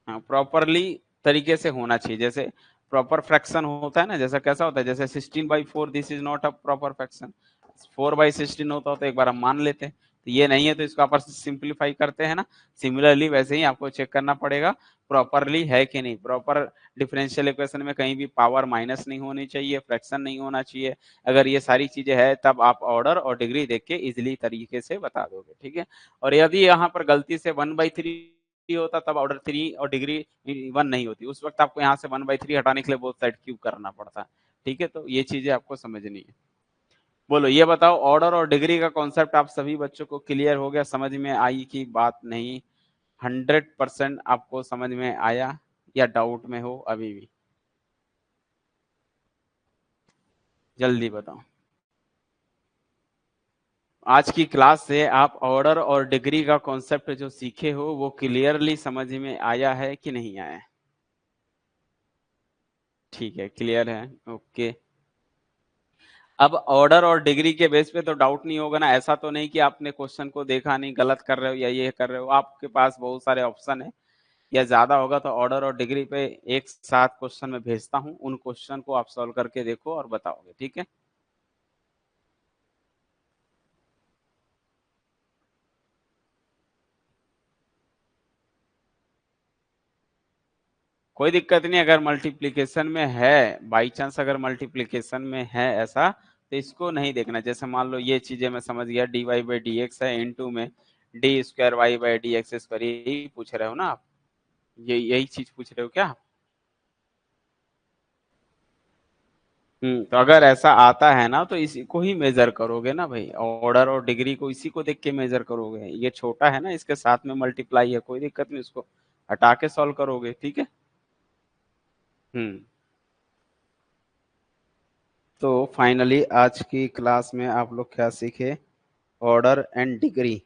हाँ, प्रॉपरली तरीके से होना चाहिए, जैसे प्रॉपर फ्रैक्शन होता है ना, जैसा कैसा होता है, जैसे 16/4 this is not a proper fraction, 4/16 होता हो तो एक बार हम मान लेते हैं, तो ये नहीं है तो इसको आपस सिंप्लीफाई करते हैं ना। सिमिलरली वैसे ही आपको चेक करना पड़ेगा प्रॉपरली है कि नहीं, प्रॉपर डिफरेंशियल इक्वेशन में कहीं भी पावर माइनस नहीं होनी चाहिए, फ्रैक्शन नहीं होना चाहिए। अगर ये सारी चीजें है तब आप ऑर्डर और डिग्री देख के इजिली तरीके से बता दोगे, ठीक है। और यदि यहाँ पर गलती से 1/3 होता तब ऑर्डर 3 और डिग्री 1 नहीं होती, उस वक्त आपको यहाँ से 1/3 हटाने के लिए बोथ साइड क्यूब करना पड़ता, ठीक है। तो ये चीजें आपको समझनी है। बोलो ये बताओ, ऑर्डर और डिग्री का कॉन्सेप्ट आप सभी बच्चों को क्लियर हो गया, समझ में आई की बात नहीं, 100% आपको समझ में आया या डाउट में हो अभी भी, जल्दी बताओ। आज की क्लास से आप ऑर्डर और डिग्री का कॉन्सेप्ट जो सीखे हो वो क्लियरली समझ में आया है कि नहीं आया। ठीक है, क्लियर है, ओके। अब ऑर्डर और डिग्री के बेस पे तो डाउट नहीं होगा ना, ऐसा तो नहीं कि आपने क्वेश्चन को देखा नहीं, गलत कर रहे हो या ये कर रहे हो, आपके पास बहुत सारे ऑप्शन है, या ज्यादा होगा तो ऑर्डर और डिग्री पे एक साथ क्वेश्चन में भेजता हूँ, उन क्वेश्चन को आप सॉल्व करके देखो और बताओगे, ठीक है। कोई दिक्कत नहीं, अगर मल्टीप्लीकेशन में है, बाई चांस अगर मल्टीप्लीकेशन में है ऐसा, तो इसको नहीं देखना। जैसे मान लो ये चीजें मैं समझ गया, dy/dx है इनटू में D square Y by D x square, यही पूछ रहे हो ना आप? यही चीज पूछ रहे हो क्या? तो अगर ऐसा आता है ना तो इसी को ही मेजर करोगे ना भाई, ऑर्डर और डिग्री को इसी को देख के मेजर करोगे। ये छोटा है ना, इसके साथ में मल्टीप्लाई है, कोई दिक्कत नहीं, उसको हटा के सॉल्व करोगे, ठीक है। हम्म तो फाइनली आज की क्लास में आप लोग क्या सीखे? Order and degree.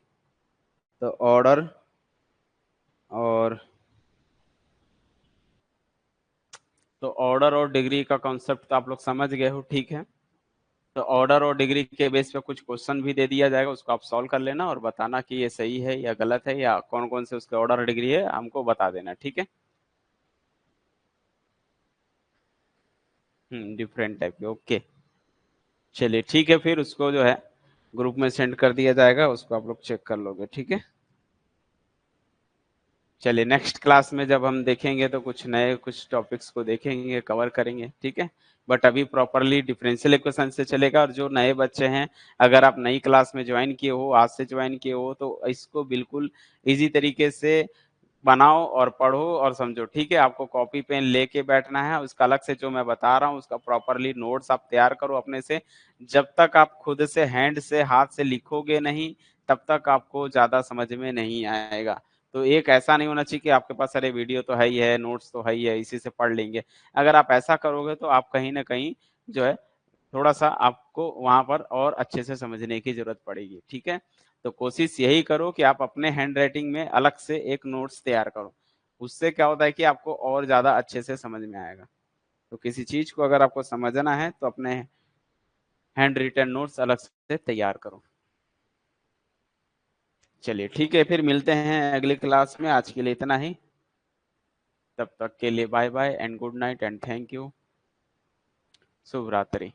तो और ऑर्डर और डिग्री का कॉन्सेप्ट तो आप लोग समझ गए हो, ठीक है। तो ऑर्डर और डिग्री के बेस पे कुछ क्वेश्चन भी दे दिया जाएगा, उसको आप सॉल्व कर लेना और बताना कि ये सही है या गलत है, या कौन कौन से उसके ऑर्डर डिग्री है हमको बता देना, ठीक है। डिफरेंट टाइप के, ओके। चलिए ठीक है, फिर उसको जो है ग्रुप में सेंड कर दिया जाएगा, उसको आप लोग चेक कर लोगे, ठीक है। चलिए नेक्स्ट क्लास में जब हम देखेंगे तो कुछ नए कुछ टॉपिक्स को देखेंगे, कवर करेंगे, ठीक है। बट अभी प्रॉपरली डिफरेंशियल इक्वेशन से चलेगा। और जो नए बच्चे हैं, अगर आप नई क्लास में ज्वाइन किए हो, आज से ज्वाइन किए हो, तो इसको बिल्कुल इजी तरीके से बनाओ और पढ़ो और समझो, ठीक है। आपको कॉपी पेन लेके बैठना है, उसका अलग से जो मैं बता रहा हूँ उसका प्रॉपरली नोट्स आप तैयार करो अपने से। जब तक आप खुद से हैंड से हाथ से लिखोगे नहीं, तब तक आपको ज्यादा समझ में नहीं आएगा। तो एक ऐसा नहीं होना चाहिए कि आपके पास अरे वीडियो तो है ही है, नोट्स तो है ही है, इसी से पढ़ लेंगे। अगर आप ऐसा करोगे तो आप कहीं ना कहीं जो है थोड़ा सा आपको वहां पर और अच्छे से समझने की जरूरत पड़ेगी, ठीक है। तो कोशिश यही करो कि आप अपने हैंड राइटिंग में अलग से एक नोट्स तैयार करो। उससे क्या होता है कि आपको और ज्यादा अच्छे से समझ में आएगा। तो किसी चीज को अगर आपको समझना है तो अपने हैंड रिटन नोट्स अलग से तैयार करो। चलिए ठीक है, फिर मिलते हैं अगली क्लास में। आज के लिए इतना ही। तब तक के लिए bye bye and good night and thank you. शुभ रात्रि।